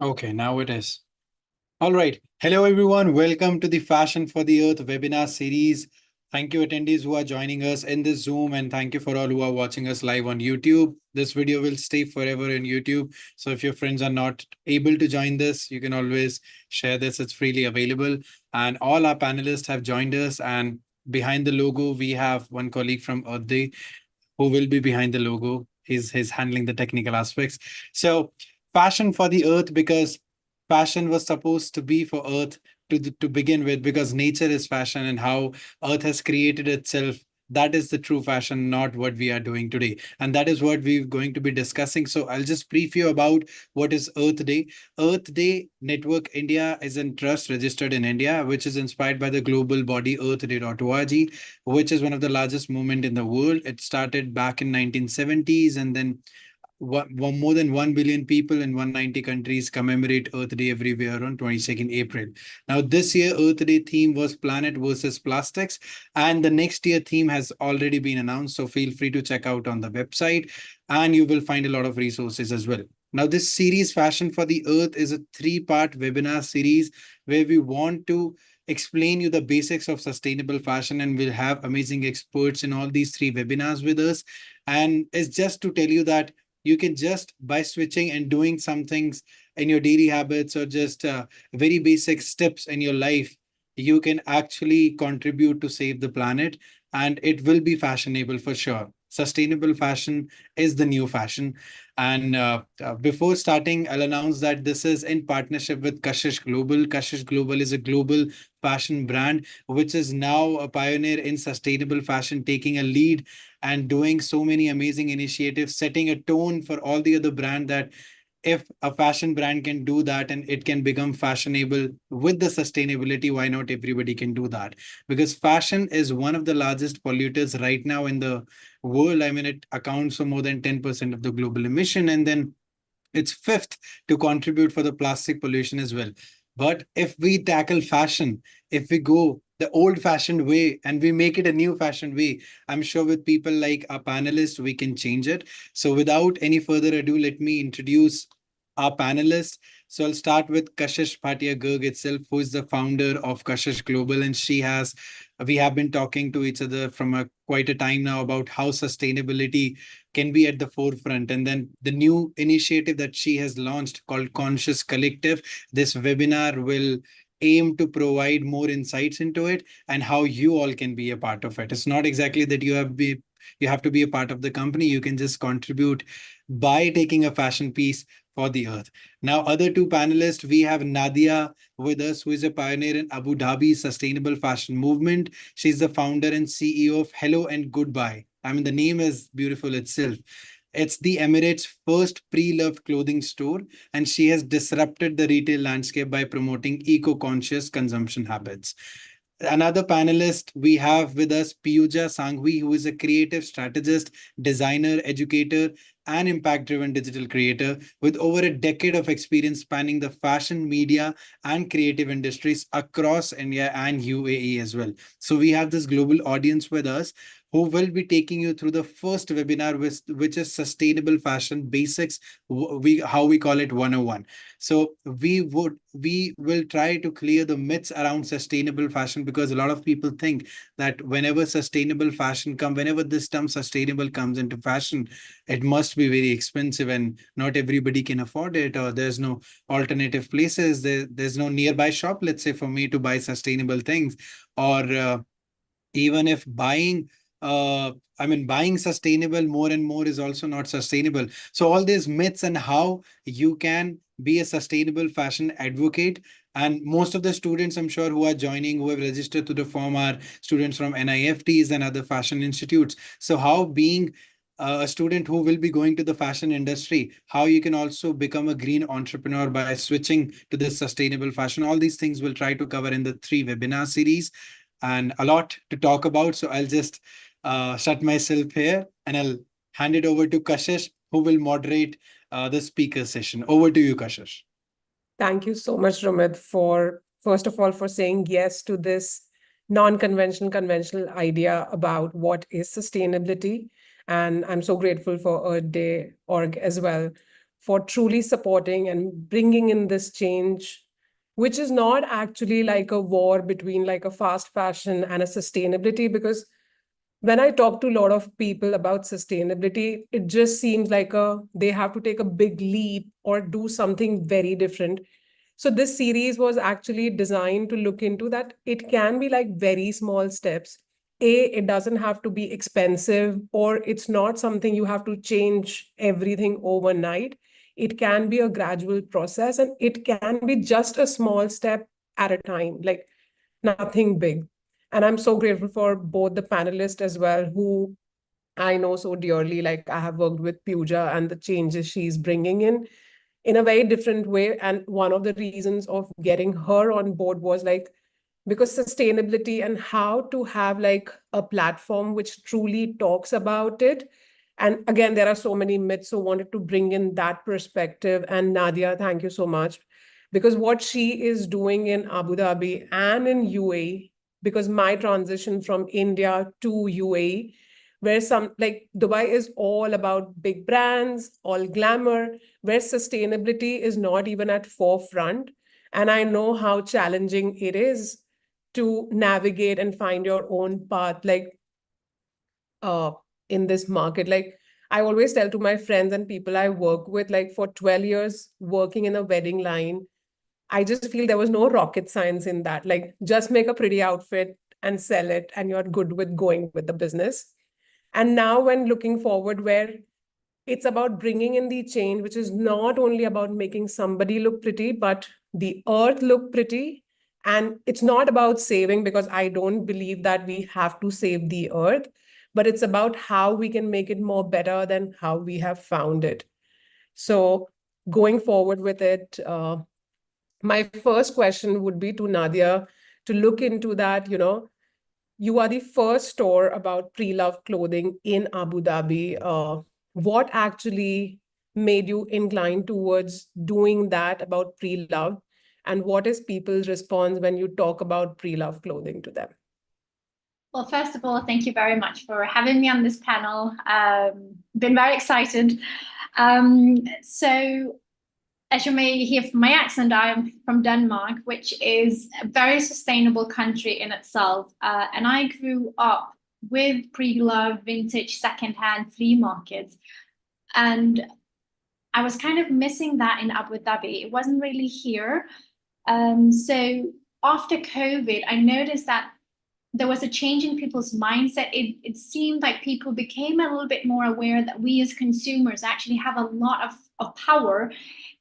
Okay, now it is. All right. Hello, everyone. Welcome to the Fashion for the Earth webinar series. Thank you, attendees who are joining us in this Zoom, and thank you for all who are watching us live on YouTube. This video will stay forever in YouTube. So if your friends are not able to join this, you can always share this. It's freely available. And all our panelists have joined us. And behind the logo, we have one colleague from Earth Day who will be behind the logo. He's handling the technical aspects. So fashion for the earth, because fashion was supposed to be for earth to begin with, because nature is fashion and how earth has created itself. That is the true fashion, not what we are doing today. And that is what we're going to be discussing. So I'll just brief you about what is Earth Day. Earth Day Network India is a trust registered in India, which is inspired by the global body earthday.org, which is one of the largest movement in the world. It started back in 1970s, and then more than 1 billion people in 190 countries commemorate Earth Day everywhere on 22nd April. Now, this year, Earth Day theme was Planet versus Plastics, and the next year theme has already been announced. So feel free to check out on the website, and you will find a lot of resources as well. Now, this series, Fashion for the Earth, is a three-part webinar series where we want to explain you the basics of sustainable fashion, and we'll have amazing experts in all these three webinars with us. And it's just to tell you that you can just by switching and doing some things in your daily habits, or just very basic steps in your life, you can actually contribute to save the planet, and it will be fashionable for sure. Sustainable fashion is the new fashion. And before starting, I'll announce that this is in partnership with Kashish Global. Kashish Global is a global fashion brand which is now a pioneer in sustainable fashion, taking a lead and doing so many amazing initiatives, setting a tone for all the other brand, that if a fashion brand can do that and it can become fashionable with the sustainability, why not everybody can do that? Because fashion is one of the largest polluters right now in the world. I mean, it accounts for more than 10% of the global emission, and then it's fifth to contribute for the plastic pollution as well. But if we tackle fashion, if we go the old fashioned way and we make it a new fashioned way, I'm sure with people like our panelists, we can change it. So without any further ado, let me introduce our panelists. So I'll start with Kashish Bhatia Garg itself, who is the founder of Kashish Global. And we have been talking to each other from quite a time now about how sustainability can be at the forefront. And then the new initiative that she has launched called Conscious Collective, this webinar will aim to provide more insights into it and how you all can be a part of it. It's not exactly that you have to be a part of the company. You can just contribute by taking a fashion piece for the earth. Now, other two panelists, we have Nadia with us, who is a pioneer in Abu Dhabi sustainable fashion movement. She's the founder and CEO of Hello and Goodbye. I mean, the name is beautiful itself. It's the Emirates' first pre-loved clothing store, and she has disrupted the retail landscape by promoting eco-conscious consumption habits. Another panelist we have with us, Piyuja Sanghvi, who is a creative strategist, designer, educator, and impact-driven digital creator with over a decade of experience spanning the fashion, media, and creative industries across India and UAE as well. So we have this global audience with us who will be taking you through the first webinar, which is Sustainable Fashion Basics, how we call it 101. So we will try to clear the myths around sustainable fashion, because a lot of people think that whenever this term sustainable comes into fashion, it must be very expensive and not everybody can afford it, or there's no alternative places, there's no nearby shop, let's say, for me to buy sustainable things, or even if buying sustainable more and more is also not sustainable. So all these myths and how you can be a sustainable fashion advocate. And most of the students, I'm sure, who are joining, who have registered to the firm, are students from NIFTs and other fashion institutes. So how being a student who will be going to the fashion industry, how you can also become a green entrepreneur by switching to this sustainable fashion. All these things we'll try to cover in the three webinar series, and a lot to talk about. So I'll just shut myself here and I'll hand it over to Kashish, who will moderate the speaker session. Over to you, Kashish. Thank you so much, Romit, for first of all, for saying yes to this conventional idea about what is sustainability. And I'm so grateful for Earth Day org as well for truly supporting and bringing in this change, which is not actually like a war between like a fast fashion and a sustainability. Because when I talk to a lot of people about sustainability, it just seems like they have to take a big leap or do something very different. So this series was actually designed to look into that. It can be like very small steps. It doesn't have to be expensive, or it's not something you have to change everything overnight. It can be a gradual process, and it can be just a small step at a time, like nothing big. And I'm so grateful for both the panelists as well, who I know so dearly. Like I have worked with Puja and the changes she's bringing in a very different way. And one of the reasons of getting her on board was like, because sustainability and how to have like a platform which truly talks about it. And again, there are so many myths, so wanted to bring in that perspective. And Nadia, thank you so much, because what she is doing in Abu Dhabi and in UAE, because my transition from India to UAE, where some like Dubai is all about big brands, all glamour, where sustainability is not even at forefront. And I know how challenging it is to navigate and find your own path, like uh in this market. Like I always tell to my friends and people I work with, like for 12 years working in a wedding line, I just feel there was no rocket science in that. Like just make a pretty outfit and sell it, and you're good with going with the business. And now when looking forward, where it's about bringing in the change, which is not only about making somebody look pretty, but the earth look pretty. And it's not about saving, because I don't believe that we have to save the earth, but it's about how we can make it more better than how we have found it. So going forward with it, my first question would be to Nadia to look into that. You are the first store about pre-loved clothing in Abu Dhabi. What actually made you inclined towards doing that about pre-loved? And what is people's response when you talk about pre-loved clothing to them? Well, first of all, thank you very much for having me on this panel. Been very excited. So, as you may hear from my accent, I am from Denmark, which is a very sustainable country in itself. And I grew up with pre-loved, vintage, secondhand flea markets. And I was kind of missing that in Abu Dhabi. It wasn't really here. So after COVID, I noticed that there was a change in people's mindset. It seemed like people became a little bit more aware that we as consumers actually have a lot of power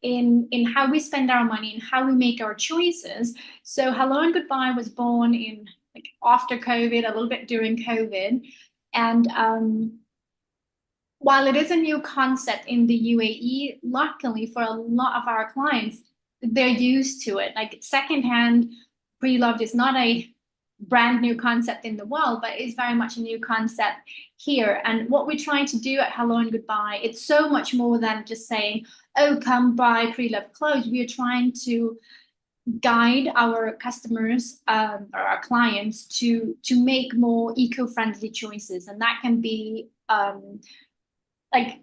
in how we spend our money and how we make our choices. So Hello and Goodbye was born in like after COVID, a little bit during COVID. And while it is a new concept in the UAE, luckily for a lot of our clients, they're used to it. Like secondhand pre-loved is not a brand new concept in the world, but it's very much a new concept here. And what we're trying to do at Hello and Goodbye, it's so much more than just saying, oh, come buy pre-loved clothes. We are trying to guide our customers or our clients to make more eco-friendly choices. And that can be like,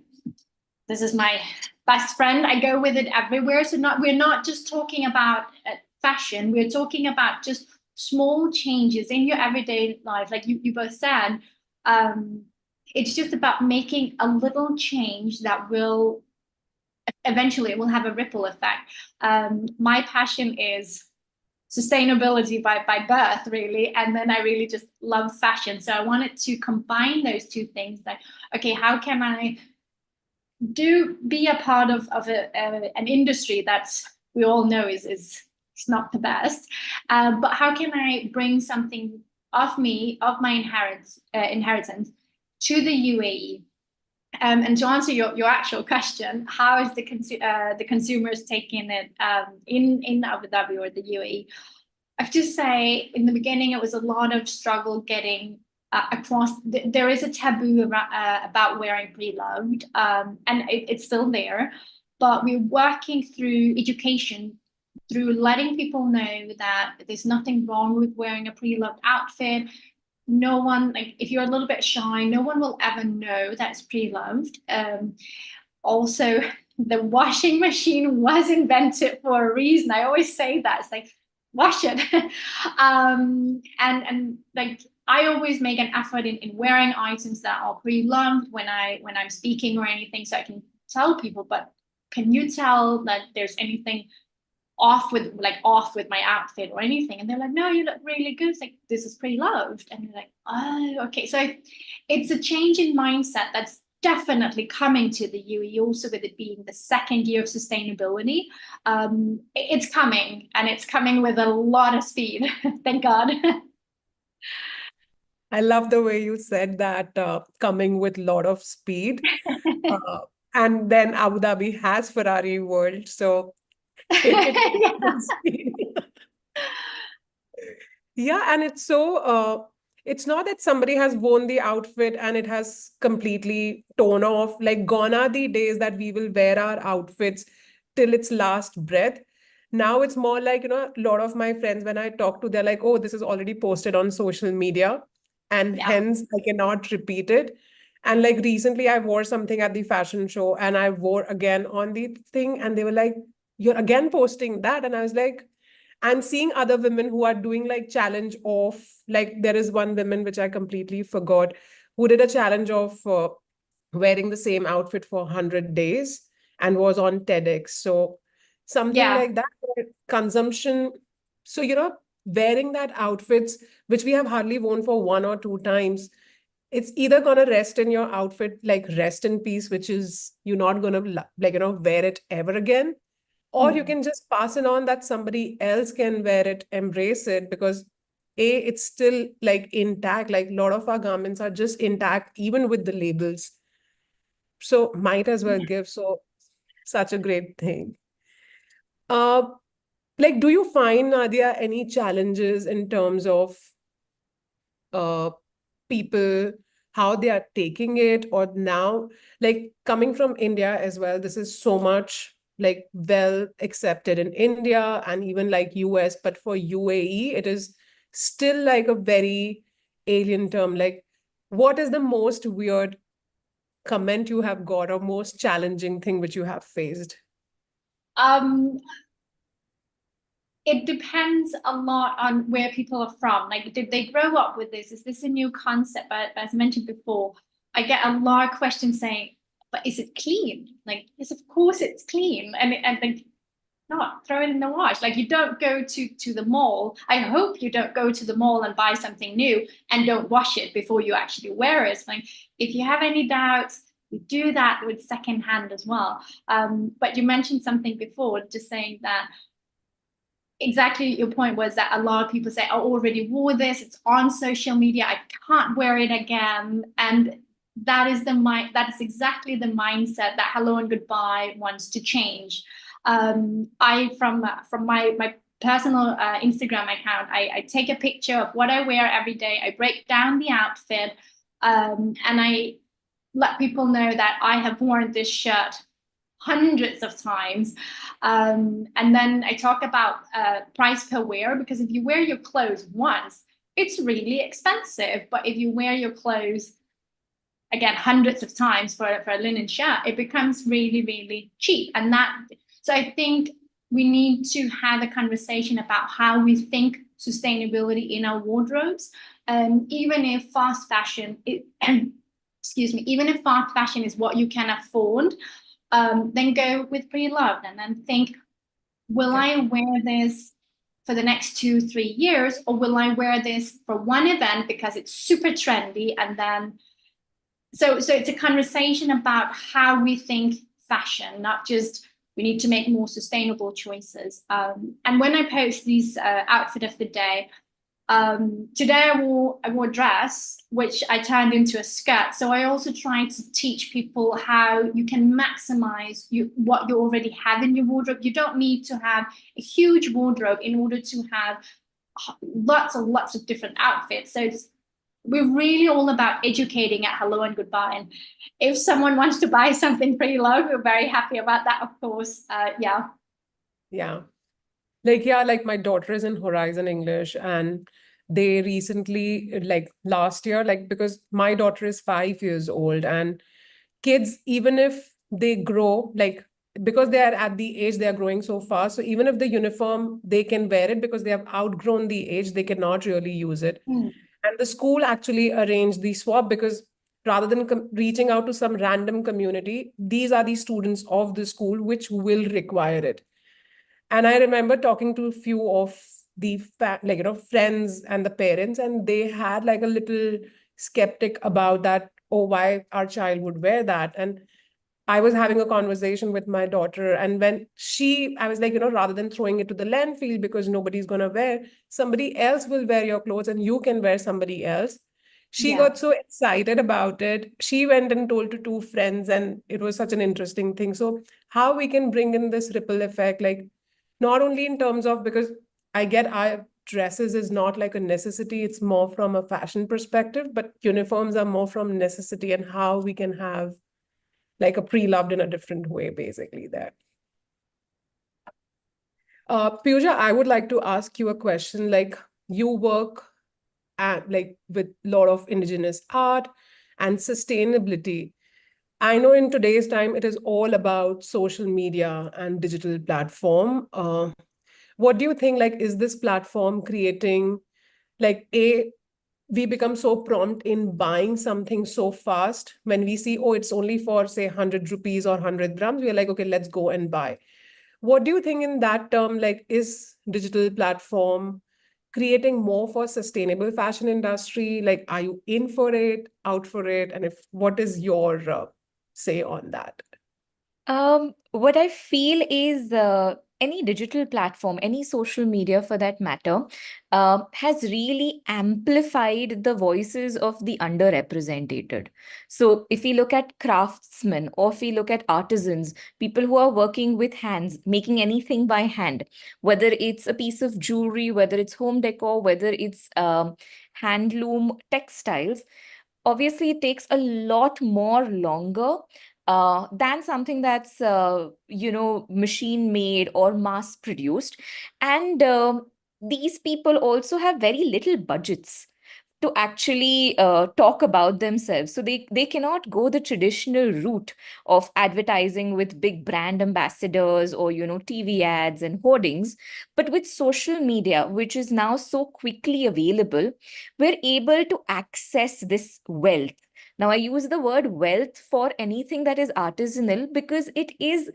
this is my best friend. I go with it everywhere. So we're not just talking about fashion. We're talking about just small changes in your everyday life. Like you both said, it's just about making a little change that will eventually it will have a ripple effect. My passion is sustainability by birth, really, and then I really just love fashion. So I wanted to combine those two things. Like, okay, how can I be a part of an industry that we all know is not the best, but how can I bring something of my inheritance to the UAE? And to answer your actual question, how is the consumers taking it in Abu Dhabi or the UAE? I have to say, in the beginning, it was a lot of struggle getting across. There is a taboo about wearing pre-loved, and it's still there. But we're working through education, through letting people know that there's nothing wrong with wearing a pre-loved outfit. No one, like if you're a little bit shy, no one will ever know that's pre-loved. Also, the washing machine was invented for a reason. I always say that. It's like, wash it. And like, I always make an effort in wearing items that are pre-loved when I'm speaking or anything, so I can tell people, but can you tell that there's anything off with my outfit or anything? And they're like, no, you look really good. It's like, this is pre-loved. And they're like, oh, okay. So it's a change in mindset that's definitely coming to the UAE, also with it being the second year of sustainability. It's coming, and it's coming with a lot of speed. Thank God. I love the way you said that, coming with a lot of speed. And then Abu Dhabi has Ferrari World, so take it with Yeah. full speed. Yeah, and it's so it's not that somebody has worn the outfit and it has completely torn off. Like, gone are the days that we will wear our outfits till its last breath. Now it's more like, a lot of my friends, when I talk to, they're like, oh, this is already posted on social media, and Yeah. hence I cannot repeat it. And like recently, I wore something at the fashion show and I wore again on the thing, and they were like, you're again posting that. And I was like, I'm seeing other women who are doing like challenge of, like, there is one woman which I completely forgot, who did a challenge of wearing the same outfit for 100 days and was on TEDx. So something Yeah. like that, where consumption. So, wearing that outfits, which we have hardly worn for 1 or 2 times, it's either going to rest in your outfit, like rest in peace, which is you're not going to like, wear it ever again. Or you can just pass it on that somebody else can wear it, embrace it, because it's still like intact. Like, a lot of our garments are just intact, even with the labels. So might as well give. So such a great thing. Uh, like, do you find, Nadia, any challenges in terms of uh people, how they are taking it? Or now, like, coming from India as well, this is so much like well accepted in India and even like US, but for UAE it is still like a very alien term. Like, what is the most weird comment you have got, or most challenging thing which you have faced? Um, it depends a lot on where people are from. Like, did they grow up with this? Is this a new concept? But as mentioned before, I get a lot of questions saying, but is it clean? Like, yes, of course it's clean. And like, not throw it in the wash. Like, you don't go to the mall. I hope you don't go to the mall and buy something new and don't wash it before you actually wear it. Like, if you have any doubts, we do that with secondhand as well. But you mentioned something before, just saying that exactly your point was that a lot of people say, I already wore this, it's on social media, I can't wear it again. And that is exactly the mindset that Hello and Goodbye wants to change. I from my personal Instagram account, I take a picture of what I wear every day, I break down the outfit, and I let people know that I have worn this shirt hundreds of times. And then I talk about price per wear, because if you wear your clothes once, it's really expensive. But if you wear your clothes, again, hundreds of times for a linen shirt, it becomes really, really cheap. And so I think we need to have a conversation about how we think sustainability in our wardrobes. Even if fast fashion, excuse me, even if fast fashion is what you can afford, then go with pre-loved, and then think, will I wear this for the next 2-3 years, or will I wear this for one event because it's super trendy? And then, so it's a conversation about how we think fashion, not just we need to make more sustainable choices. And when I post these outfit of the day, today I wore a dress, which I turned into a skirt. So I also try to teach people how you can maximize what you already have in your wardrobe. You don't need to have a huge wardrobe in order to have lots and lots of different outfits. So we're really all about educating at Hello and Goodbye. And if someone wants to buy something pretty low, we're very happy about that, of course. Yeah. Yeah. Like my daughter is in Horizon English, and they recently, like last year, like, because my daughter is 5 years old, and kids, even if they grow, like because they are at the age, they are growing so fast. So even if the uniform, they can wear it because they have outgrown the age, they cannot really use it. Mm. And the school actually arranged the swap because rather than reaching out to some random community, these are the students of the school which will require it. And I remember talking to a few of the friends and the parents, and they had like a little skeptic about that. Oh, why our child would wear that? And I was having a conversation with my daughter, and when I was like, rather than throwing it to the landfill because nobody's going to wear, somebody else will wear your clothes and you can wear somebody else. She Yeah. got so excited about it. She went and told to two friends, and it was such an interesting thing. So, how we can bring in this ripple effect, like not only in terms of, because I get our dresses is not like a necessity, it's more from a fashion perspective, but uniforms are more from necessity and how we can have like a pre-loved in a different way, basically there. Pooja, I would like to ask you a question. Like you work with a lot of indigenous art and sustainability. I know in today's time, it is all about social media and digital platform. What do you think, like, is this platform creating like we become so prompt in buying something so fast when we see, oh, it's only for say 100 rupees or 100 grams, we're like, okay, let's go and buy. What do you think in that term, like, is digital platform creating more for sustainable fashion industry? Like, are you in for it, out for it? And if what is your say on that? What I feel is any digital platform, any social media for that matter, has really amplified the voices of the underrepresented. So if we look at craftsmen or if we look at artisans, people who are working with hands, making anything by hand, whether it's a piece of jewelry, whether it's home decor, whether it's handloom textiles, obviously it takes a lot more longer than something that's machine made or mass produced. And these people also have very little budgets to actually talk about themselves. So they cannot go the traditional route of advertising with big brand ambassadors or, TV ads and hoardings. But with social media, which is now so quickly available, we're able to access this wealth. Now, I use the word wealth for anything that is artisanal because it is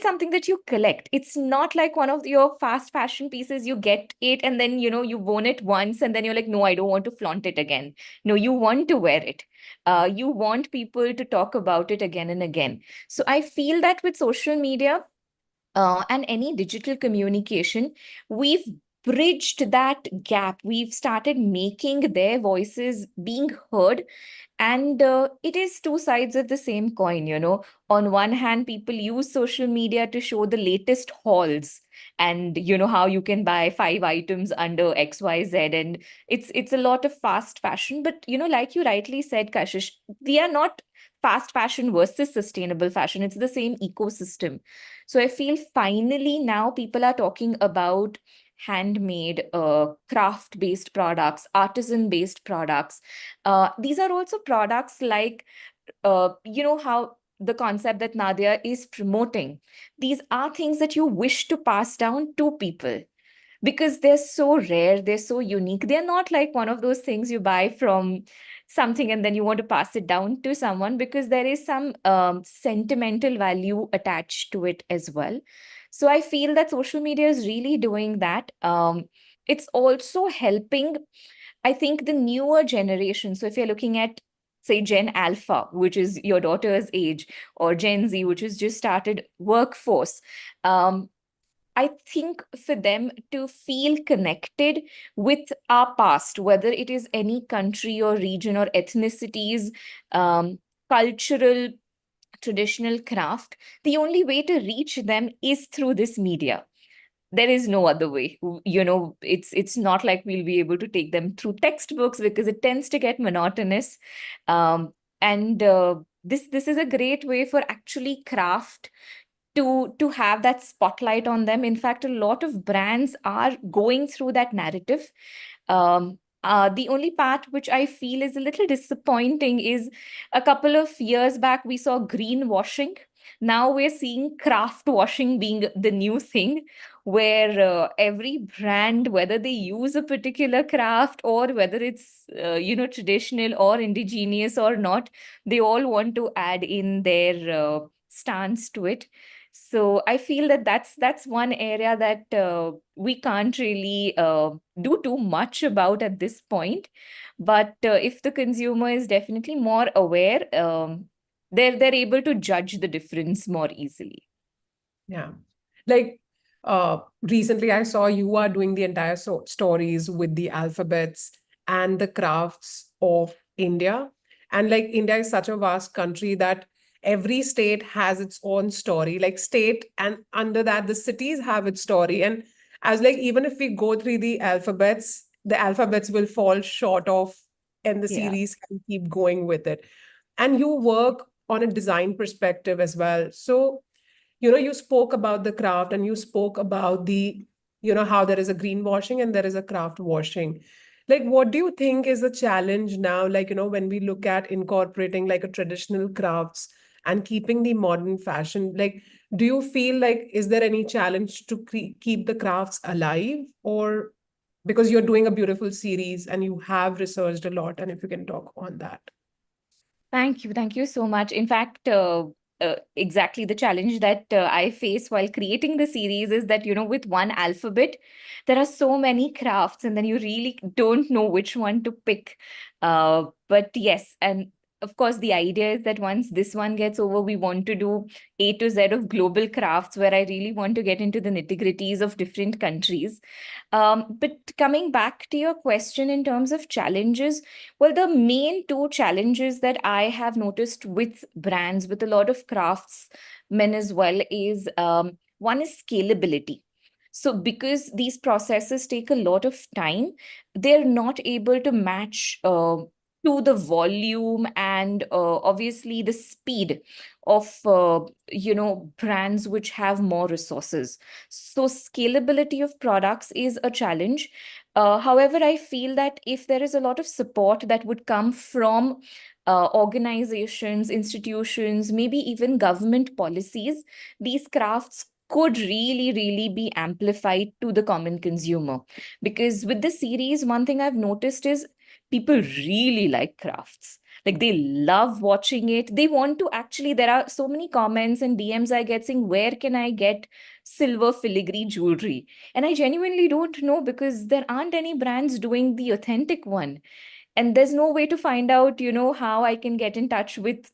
something that you collect. It's not like one of your fast fashion pieces. You get it and then, you've worn it once and then you're like, no, I don't want to flaunt it again. No, you want to wear it. You want people to talk about it again and again. So I feel that with social media and any digital communication, we've bridged that gap. We've started making their voices being heard, and it is two sides of the same coin. On one hand, people use social media to show the latest hauls and how you can buy 5 items under XYZ. And it's a lot of fast fashion. But like you rightly said, Kashish, we are not fast fashion versus sustainable fashion. It's the same ecosystem. So I feel finally now people are talking about handmade, craft-based products, artisan-based products. These are also products like, how the concept that Nadia is promoting. These are things that you wish to pass down to people because they're so rare, they're so unique. They're not like one of those things you buy from something and then you want to pass it down to someone, because there is some sentimental value attached to it as well. So I feel that social media is really doing that. It's also helping, I think, the newer generation. So if you're looking at, say, Gen Alpha, which is your daughter's age, or Gen Z, which has just started workforce, I think for them to feel connected with our past, whether it is any country or region or ethnicities, cultural, traditional craft, the only way to reach them is through this media. There is no other way. It's not like we'll be able to take them through textbooks because it tends to get monotonous. And this is a great way for actually craft to have that spotlight on them. In fact, a lot of brands are going through that narrative. The only part which I feel is a little disappointing is a couple of years back, we saw greenwashing. Now we're seeing craft washing being the new thing, where every brand, whether they use a particular craft or whether it's traditional or indigenous or not, they all want to add in their stance to it. So I feel that that's one area that we can't really do too much about at this point. But if the consumer is definitely more aware, they're able to judge the difference more easily. Yeah. Like recently I saw you are doing the entire stories with the alphabets and the crafts of India. And like India is such a vast country that every state has its own story, like state, and under that the cities have its story. And as like even if we go through the alphabets will fall short of, and the Yeah. series can keep going with it. And you work on a design perspective as well. So you spoke about the craft, and you spoke about the how there is a greenwashing and there is a craft washing. Like, what do you think is the challenge now, like when we look at incorporating like a traditional crafts and keeping the modern fashion? Like, do you feel like, is there any challenge to keep the crafts alive? Or because you're doing a beautiful series and you have researched a lot, and if you can talk on that. Thank you. Thank you so much. In fact, exactly the challenge that I face while creating the series is that, with one alphabet, there are so many crafts, and then you really don't know which one to pick. But yes, and of course, the idea is that once this one gets over, we want to do A to Z of global crafts, where I really want to get into the nitty-gritties of different countries. But coming back to your question in terms of challenges, well, the main two challenges that I have noticed with brands, with a lot of craftsmen as well, is one is scalability. So, because these processes take a lot of time, they're not able to match to the volume and obviously the speed of brands which have more resources. So, scalability of products is a challenge. However, I feel that if there is a lot of support that would come from organizations, institutions, maybe even government policies, these crafts could really, really be amplified to the common consumer. Because with this series, one thing I've noticed is people really like crafts. Like they love watching it. They want to actually, there are so many comments and DMs I get saying, where can I get silver filigree jewelry? And I genuinely don't know, because there aren't any brands doing the authentic one. And there's no way to find out, how I can get in touch with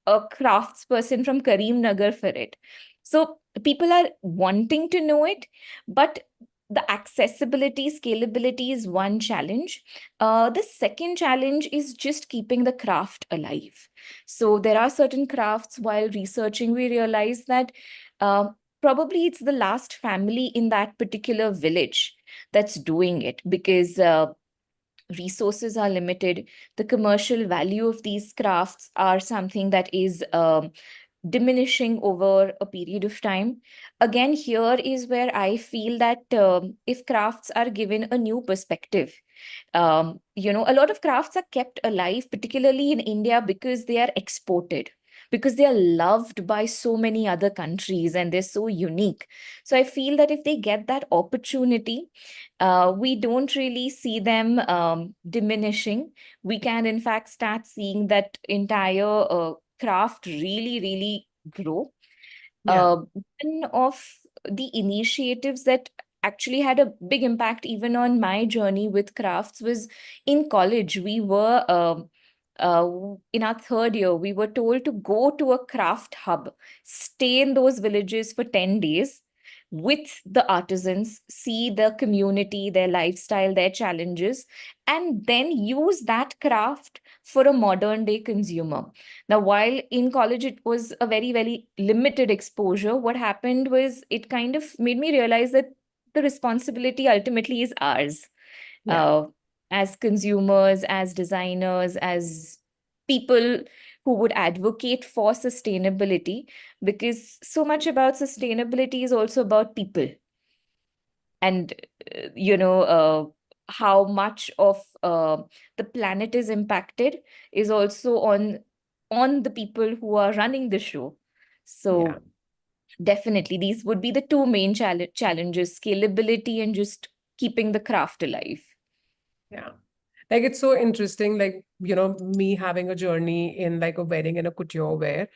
a craftsperson from Karimnagar for it. So people are wanting to know it, but the accessibility, scalability is one challenge. The second challenge is just keeping the craft alive. So there are certain crafts, while researching, we realize that probably it's the last family in that particular village that's doing it, because resources are limited. The commercial value of these crafts are something that is diminishing over a period of time. Again, here is where I feel that if crafts are given a new perspective, a lot of crafts are kept alive, particularly in India, because they are exported, because they are loved by so many other countries and they're so unique. So I feel that if they get that opportunity, we don't really see them diminishing. We can, in fact, start seeing that entire craft really, really grow. Yeah. One of the initiatives that actually had a big impact even on my journey with crafts was in college. We were in our third year, we were told to go to a craft hub, stay in those villages for 10 days with the artisans, see the community, their lifestyle, their challenges, and then use that craft for a modern day consumer. Now, while in college it was a very, very limited exposure, what happened was it kind of made me realize that the responsibility ultimately is ours, Yeah. as consumers, as designers, as people who would advocate for sustainability, because so much about sustainability is also about people. And, how much of the planet is impacted is also on the people who are running the show. So Yeah. definitely, these would be the two main challenges, scalability and just keeping the craft alive. Yeah. Like it's so interesting, like, me having a journey in like a wedding and a couture wear.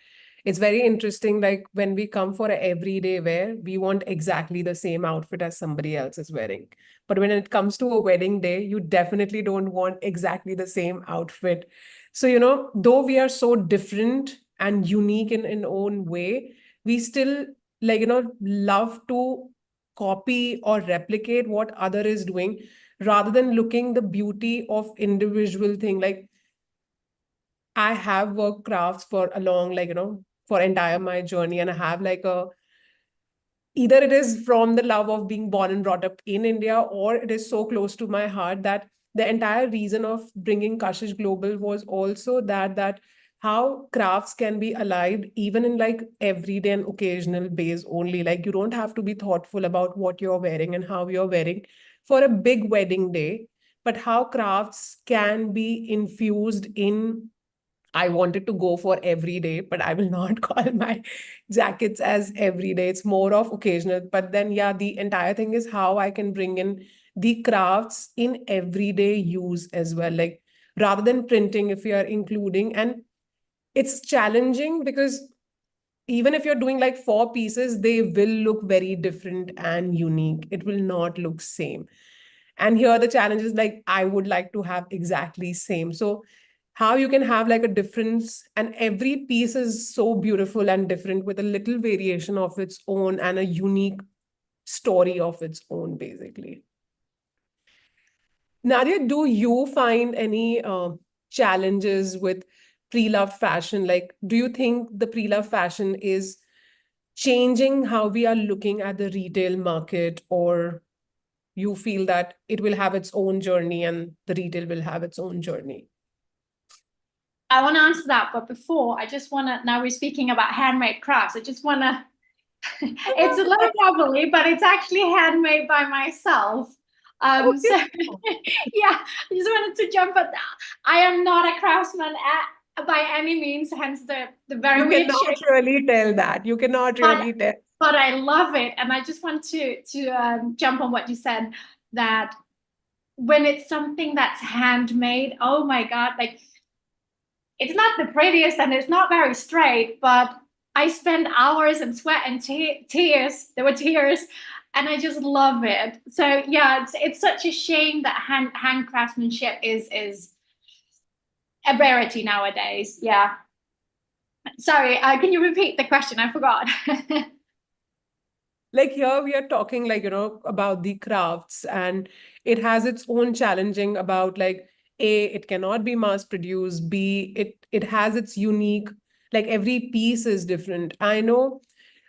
It's very interesting, like when we come for a everyday wear, we want exactly the same outfit as somebody else is wearing. But when it comes to a wedding day, you definitely don't want exactly the same outfit. So, though we are so different and unique in own way, we still like, love to copy or replicate what other is doing rather than looking the beauty of individual thing. Like I have worked crafts for a long, like, for entire my journey, and I have like a either it is from the love of being born and brought up in India, or it is so close to my heart that the entire reason of bringing Kashish Global was also that how crafts can be alive even in like everyday and occasional base only. Like you don't have to be thoughtful about what you're wearing and how you're wearing for a big wedding day, but how crafts can be infused in. I wanted to go for every day, but I will not call my jackets as every day. It's more of occasional. But then, yeah, the entire thing is how I can bring in the crafts in everyday use as well. Like rather than printing, if you are including, and it's challenging because even if you're doing like 4 pieces, they will look very different and unique. It will not look same. And here the challenge is like I would like to have exactly same. So how you can have like a difference, and every piece is so beautiful and different with a little variation of its own and a unique story of its own, basically. Nadia, do you find any challenges with pre-loved fashion? Like, do you think the pre-loved fashion is changing how we are looking at the retail market, or you feel that it will have its own journey and the retail will have its own journey? I want to answer that, but before, I just want to, now we're speaking about handmade crafts, I just want to, it's a little wobbly, but it's actually handmade by myself. Oh, So yeah, I just wanted to jump at that. I am not a craftsman by any means, hence the very you weird cannot shape. really tell that. You cannot really tell. But I love it, and I just want to jump on what you said, that when it's something that's handmade, oh my God, like it's not the prettiest and it's not very straight, but I spend hours in sweat and tears. There were tears, and I just love it. So yeah, it's such a shame that hand craftsmanship is a rarity nowadays. Yeah. Sorry, can you repeat the question? I forgot. Like here we are talking like, about the crafts, and it has its own challenging about like, A, it cannot be mass produced. B, it has its unique, like every piece is different. I know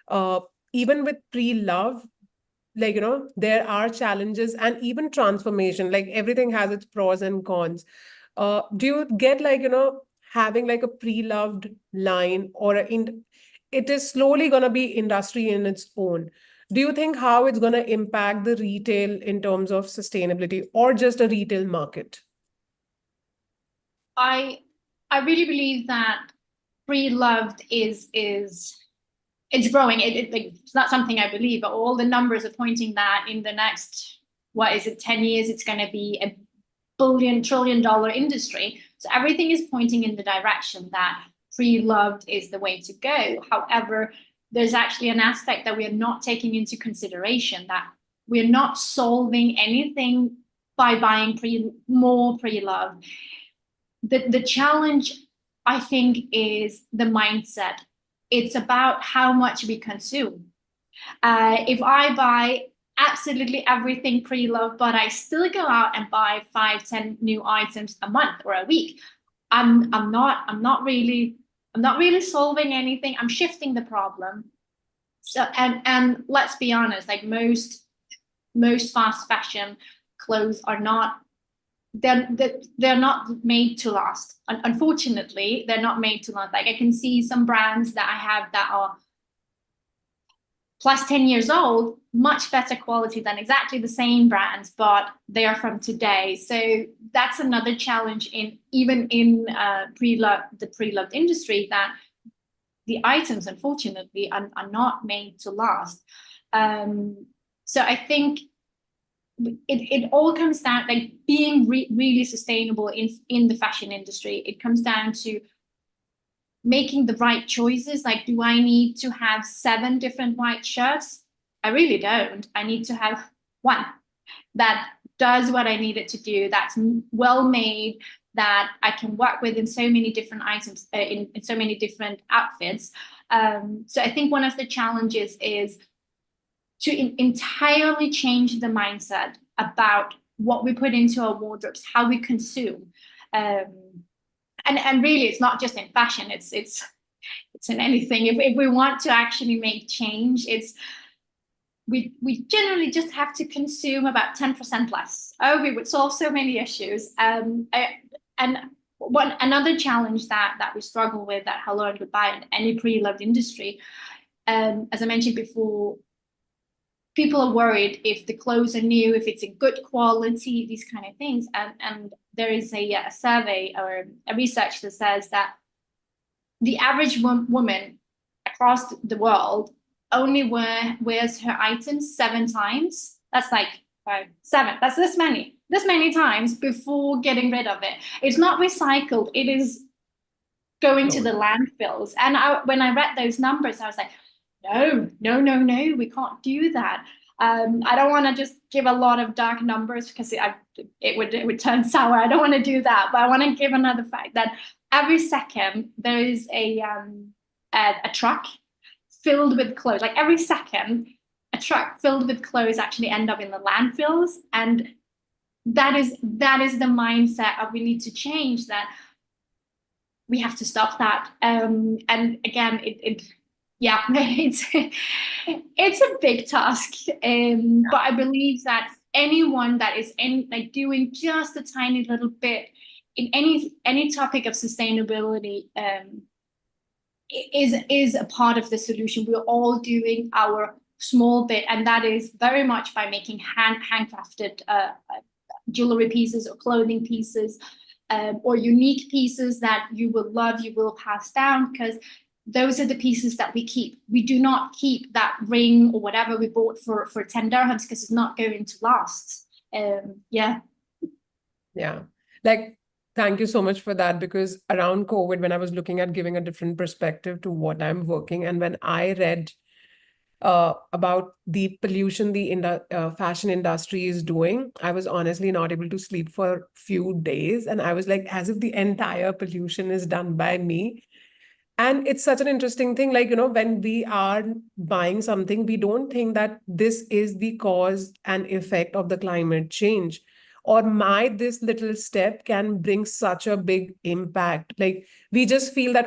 uh, even with pre-love, like, there are challenges and even transformation, like everything has its pros and cons. Do you get like, having like a pre-loved line or it is slowly going to be industry in its own. Do you think how it's going to impact the retail in terms of sustainability or just a retail market? I really believe that pre-loved is it's growing. It's not something I believe, but all the numbers are pointing that in the next, what is it, 10 years, it's going to be a trillion-dollar industry. So everything is pointing in the direction that pre-loved is the way to go. However, there's actually an aspect that we are not taking into consideration, that we're not solving anything by buying more pre-loved. The challenge, I think, is the mindset. It's about how much we consume. If I buy absolutely everything pre-loved, but I still go out and buy 5-10 new items a month or a week, I'm not really solving anything. I'm shifting the problem. So and let's be honest, like most fast fashion clothes are not, they're not made to last. Unfortunately, they're not made to last. Like I can see some brands that I have that are plus 10 years old, much better quality than exactly the same brands, but they are from today. So that's another challenge in even in the pre-loved industry, that the items, unfortunately, are not made to last. So I think it all comes down, like being really sustainable in the fashion industry. It comes down to making the right choices. Like, do I need to have 7 different white shirts? I really don't. I need to have one that does what I need it to do, that's well made, that I can work with in so many different items, in so many different outfits. So I think one of the challenges is to entirely change the mindset about what we put into our wardrobes, how we consume. And really, it's not just in fashion, it's in anything. If we want to actually make change, we generally just have to consume about 10% less. We would solve so many issues. And another challenge that we struggle with at Hello and Goodbye and any pre-loved industry, as I mentioned before, people are worried if the clothes are new, if it's in good quality, these kind of things. And there is a survey or a research that says that the average woman across the world only wears her items 7 times. That's like 7. That's this many times before getting rid of it. It's not recycled. It is going to the landfills. And when I read those numbers, I was like, no, we can't do that. I don't want to just give a lot of dark numbers because it would turn sour. I don't want to do that, but I want to give another fact that every second there is a truck filled with clothes. Like every second, a truck filled with clothes actually end up in the landfills, and that is the mindset of we need to change. That we have to stop that. And again, it's a big task. But I believe that anyone that is doing just a tiny little bit in any topic of sustainability is a part of the solution. We're all doing our small bit, and that is very much by making handcrafted jewelry pieces or clothing pieces, or unique pieces that you will love, you will pass down, because those are the pieces that we keep. We do not keep that ring or whatever we bought for 10 dirhams because it's not going to last. Yeah. Like, thank you so much for that, because around COVID, when I was looking at giving a different perspective to what I'm working, and when I read about the pollution the fashion industry is doing, I was honestly not able to sleep for a few days. And I was like, as if the entire pollution is done by me. And it's such an interesting thing, like, when we are buying something, we don't think that this is the cause and effect of the climate change, or this little step can bring such a big impact. Like, we just feel that,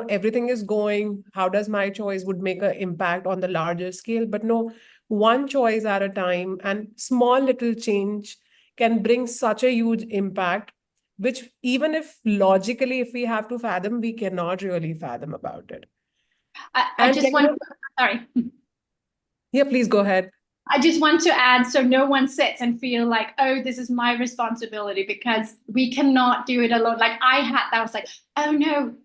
everything is going, how does my choice would make an impact on the larger scale? But no, one choice at a time and small little change can bring such a huge impact, which even if logically, if we have to fathom, we cannot really fathom about it. Sorry. Yeah, please go ahead. I just want to add, so no one sits and feel like, oh, this is my responsibility, because we cannot do it alone. Like I was like, oh no,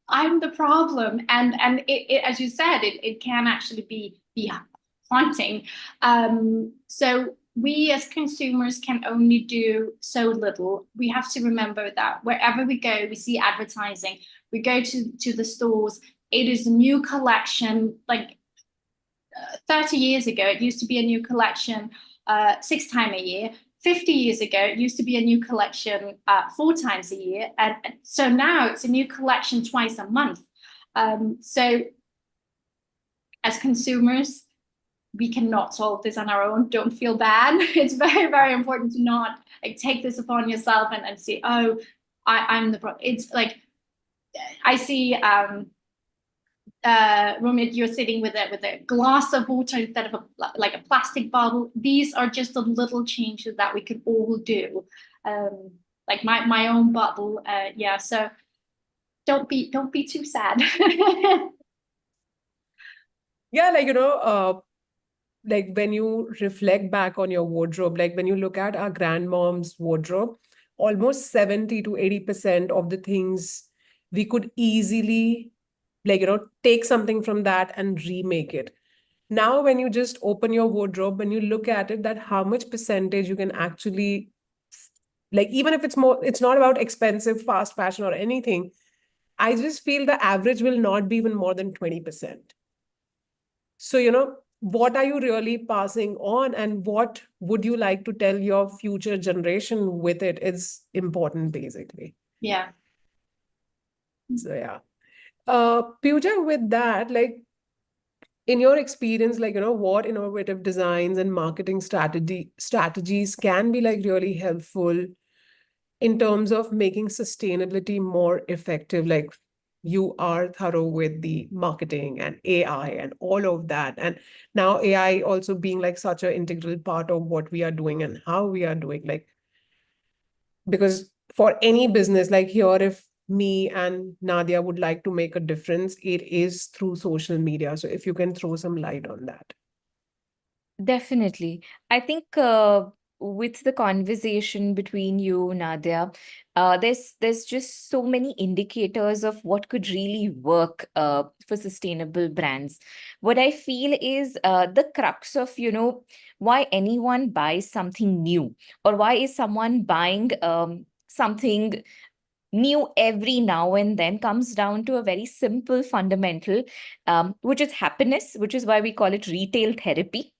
I'm the problem. And it as you said, it can actually be haunting. So we as consumers can only do so little. We have to remember that wherever we go, we see advertising, we go to the stores, it is a new collection. Like 30 years ago, it used to be a new collection 6 times a year. 50 years ago, it used to be a new collection 4 times a year. And so now it's a new collection twice a month. So as consumers, we cannot solve this on our own. Don't feel bad. It's very, very important to not take this upon yourself and say, oh, I'm the problem. It's like, I see Rumit, you're sitting with a glass of water instead of a plastic bottle. These are just the little changes that we can all do. Like my own bottle. Yeah. So don't be too sad. Yeah, like when you reflect back on your wardrobe, like when you look at our grandmom's wardrobe, almost 70 to 80% of the things we could easily like, take something from that and remake it. Now, when you just open your wardrobe, when you look at it, that how much percentage you can actually, like, even if it's not about expensive fast fashion or anything, I just feel the average will not be even more than 20%. So, what are you really passing on, and what would you like to tell your future generation with it is important, basically. Yeah. So, yeah. Pooja, with that, like, in your experience, like, what innovative designs and marketing strategies can be like really helpful in terms of making sustainability more effective? Like, you are thorough with the marketing and AI and all of that. And now AI also being like such an integral part of what we are doing and how we are doing. Like, because for any business, like here, if me and Nadia would like to make a difference, it is through social media. So if you can throw some light on that. Definitely. I think with the conversation between you, Nadia, there's just so many indicators of what could really work for sustainable brands. What I feel is the crux of, why anyone buys something new, or why is someone buying something new every now and then, comes down to a very simple fundamental, which is happiness, which is why we call it retail therapy.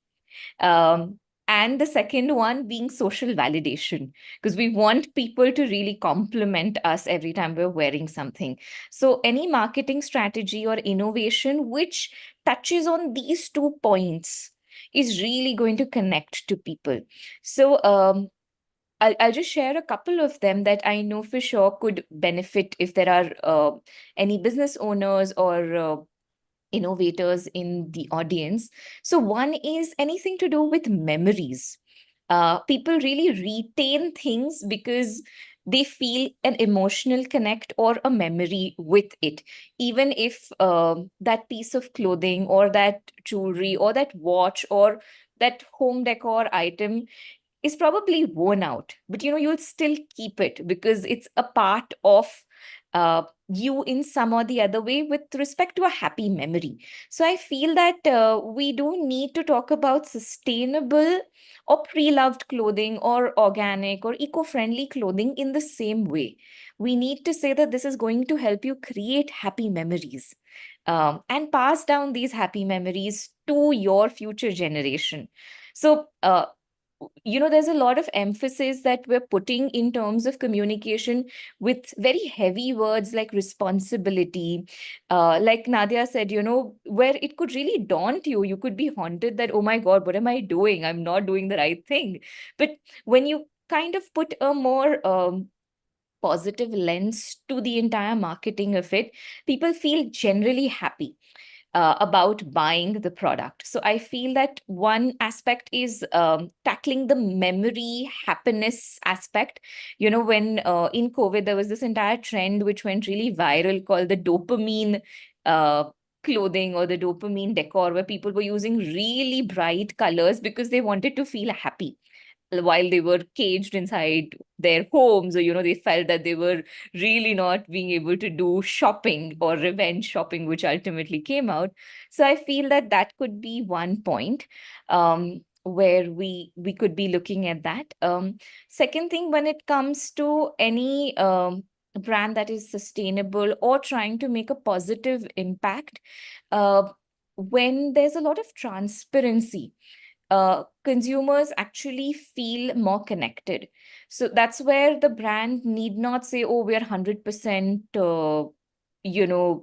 And the second one being social validation, because we want people to really compliment us every time we're wearing something. So any marketing strategy or innovation which touches on these 2 points is really going to connect to people. So I'll just share a couple of them that I know for sure could benefit if there are any business owners or innovators in the audience. So one is anything to do with memories. People really retain things because they feel an emotional connect or a memory with it. Even if that piece of clothing or that jewelry or that watch or that home decor item is probably worn out, but you'll still keep it because it's a part of you in some or the other way with respect to a happy memory. So I feel that we do need to talk about sustainable or pre-loved clothing or organic or eco-friendly clothing in the same way. We need to say that this is going to help you create happy memories and pass down these happy memories to your future generation. So there's a lot of emphasis that we're putting in terms of communication with very heavy words like responsibility. Like Nadia said, where it could really daunt you. You could be haunted that, oh my God, what am I doing? I'm not doing the right thing. But when you kind of put a more positive lens to the entire marketing of it, people feel generally happy about buying the product. So I feel that one aspect is tackling the memory happiness aspect. When in COVID, there was this entire trend which went really viral called the dopamine clothing or the dopamine decor, where people were using really bright colors because they wanted to feel happy while they were caged inside their homes, or they felt that they were really not being able to do shopping or revenge shopping, which ultimately came out. So I feel that that could be one point where we could be looking at that. Second thing, when it comes to any brand that is sustainable or trying to make a positive impact, when there's a lot of transparency, consumers actually feel more connected. So that's where the brand need not say, oh, we're 100%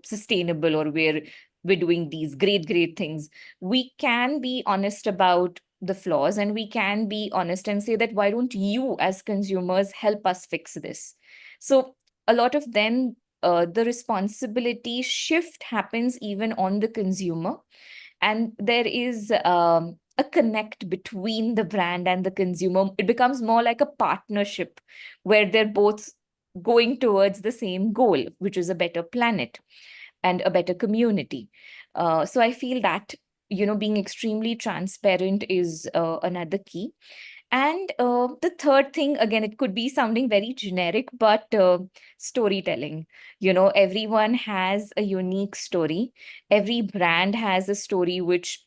sustainable, or we're doing these great things. We can be honest about the flaws, and we can be honest and say that, why don't you as consumers help us fix this? So a lot of then the responsibility shift happens even on the consumer, and there is a connect between the brand and the consumer. It becomes more like a partnership where they're both going towards the same goal, which is a better planet and a better community. So I feel that, being extremely transparent is another key. And the third thing, again, it could be sounding very generic, but storytelling. Everyone has a unique story. Every brand has a story which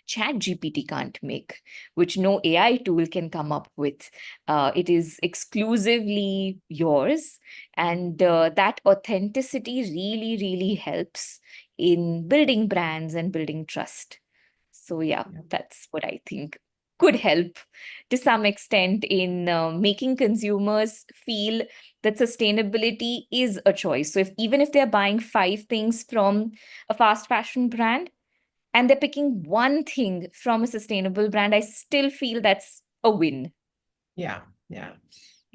ChatGPT can't make, which no AI tool can come up with. It is exclusively yours. And that authenticity really, really helps in building brands and building trust. So, yeah, that's what I think could help to some extent in making consumers feel that sustainability is a choice. So, even if they're buying 5 things from a fast fashion brand, and they're picking one thing from a sustainable brand, I still feel that's a win. Yeah.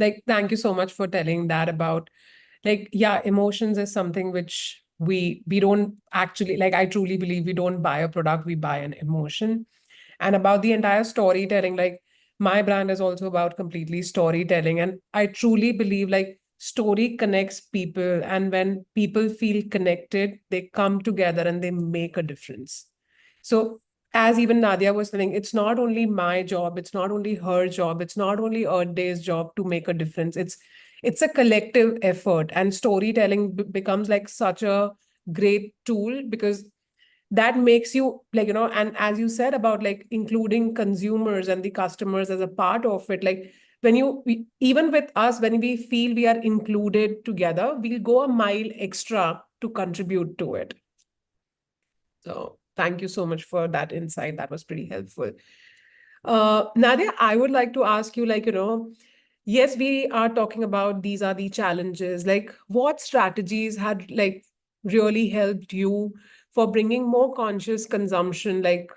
Like, thank you so much for telling that about, like, yeah, emotions is something which we don't actually, like, I truly believe we don't buy a product, we buy an emotion. And about the entire storytelling, like, my brand is also about completely storytelling. And I truly believe, like, story connects people. And when people feel connected, they come together and they make a difference. So, as even Nadia was saying, it's not only my job, it's not only her job, it's not only Earth Day's job to make a difference. It's a collective effort, and storytelling becomes like such a great tool, because that makes you, like, and as you said about, like, including consumers and the customers as a part of it, like, even with us, when we feel we are included together, we'll go a mile extra to contribute to it. So thank you so much for that insight. That was pretty helpful. Nadia, I would like to ask you, like, yes, we are talking about these are the challenges. Like, what strategies had, like, really helped you for bringing more conscious consumption? Like,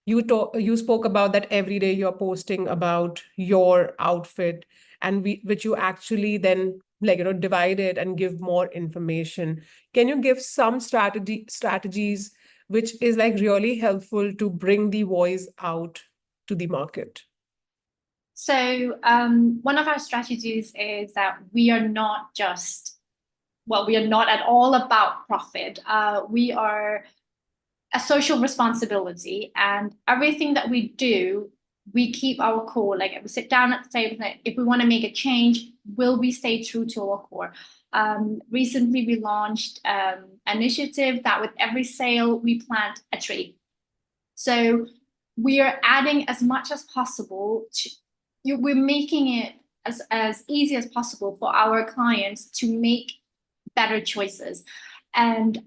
you spoke about that every day you're posting about your outfit, and which you actually then, like, divide it and give more information. Can you give some strategies which is, like, really helpful to bring the voice out to the market? So one of our strategies is that we are not at all about profit. We are a social responsibility, and everything that we do, we keep our core. Like, if we sit down at the table, if we want to make a change, will we stay true to our core? Recently, we launched an initiative that with every sale, we plant a tree. So we are adding as much as possible we're making it as easy as possible for our clients to make better choices. And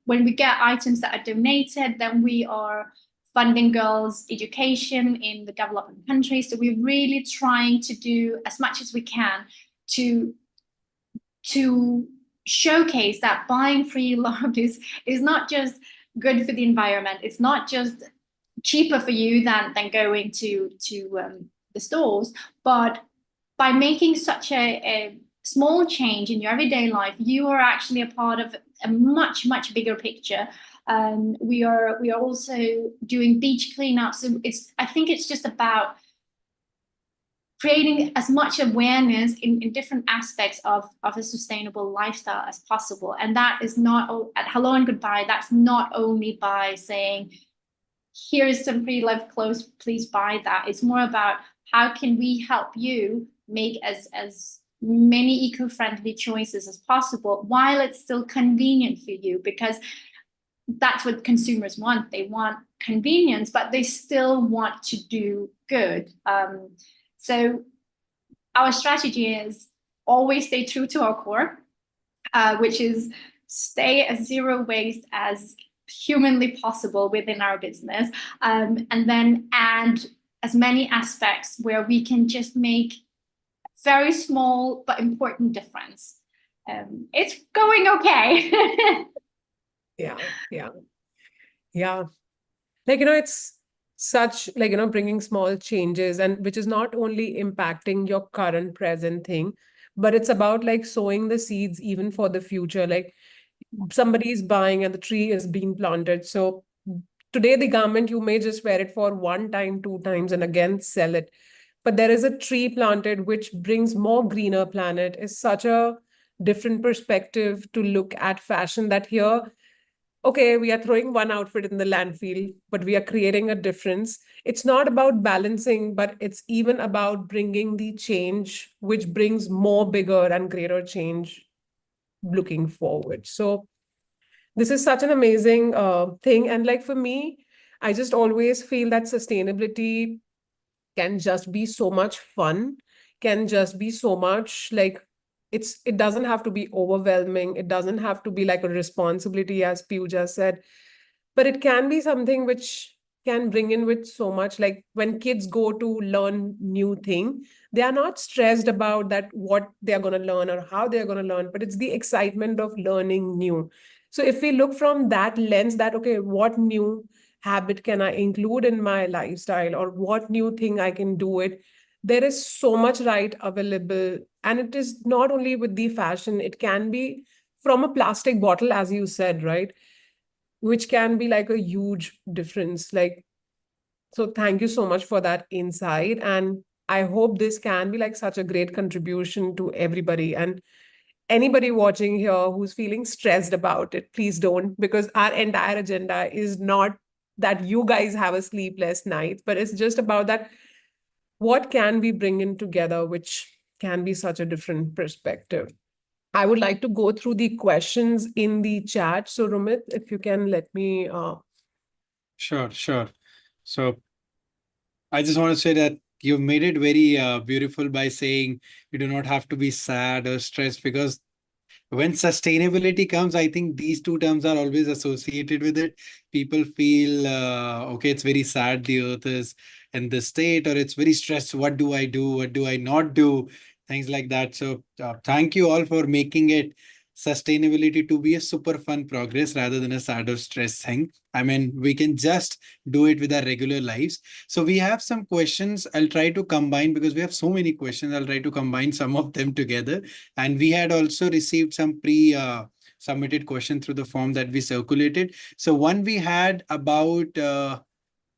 when we get items that are donated, then we are funding girls' education in the developing countries. So we're really trying to do as much as we can to showcase that buying pre-loved is not just good for the environment. It's not just cheaper for you than going to the stores, but by making such a small change in your everyday life, you are actually a part of a much bigger picture. We are also doing beach cleanups. So I think it's just about creating as much awareness in different aspects of a sustainable lifestyle as possible. And that is not at Hello and Goodbye. That's not only by saying, here's some pre-loved clothes, please buy that. It's more about how can we help you make as many eco-friendly choices as possible while it's still convenient for you, because that's what consumers want. They want convenience, but they still want to do good. So our strategy is always stay true to our core, which is stay as zero waste as humanly possible within our business, and then add as many aspects where we can just make very small but important difference. It's going okay. Yeah. Like, it's such, like, bringing small changes, and which is not only impacting your current present thing, but it's about, like, sowing the seeds even for the future. Like, somebody is buying and the tree is being planted. So today the garment, you may just wear it for 1 time, 2 times, and again sell it. But there is a tree planted which brings more greener planet. Is such a different perspective to look at fashion, that here okay, we are throwing one outfit in the landfill, but we are creating a difference. It's not about balancing, but it's even about bringing the change, which brings more bigger and greater change looking forward. So this is such an amazing thing. And like for me, I just always feel that sustainability can just be so much fun, can just be so much like it doesn't have to be overwhelming. It doesn't have to be like a responsibility, as Pooja said, but it can be something which can bring in with so much. Like when kids go to learn new thing, they are not stressed about that what they are going to learn or how they are going to learn, but it's the excitement of learning new. So if we look from that lens, that okay, what new habit can I include in my lifestyle, or what new thing I can do it, there is so much right available. And it is not only with the fashion, it can be from a plastic bottle, as you said, right? Which can be like a huge difference. Like, so thank you so much for that insight. And I hope this can be like such a great contribution to everybody. And anybody watching here who's feeling stressed about it, please don't, because our entire agenda is not that you guys have a sleepless night, but it's just about that what can we bring in together, which can be such a different perspective. I would like to go through the questions in the chat. So Rumit, if you can let me Sure, sure. So I just want to say that you've made it very beautiful by saying you do not have to be sad or stressed, because when sustainability comes, I think these two terms are always associated with it. People feel, okay, it's very sad the earth is in this state, or it's very stressed. What do I do? What do I not do? Things like that. So thank you all for making it sustainability to be a super fun progress rather than a sad or stress thing. I mean, we can just do it with our regular lives. So we have some questions. I'll try to combine because we have so many questions. I'll try to combine some of them together. And we had also received some submitted question through the form that we circulated. So one we had about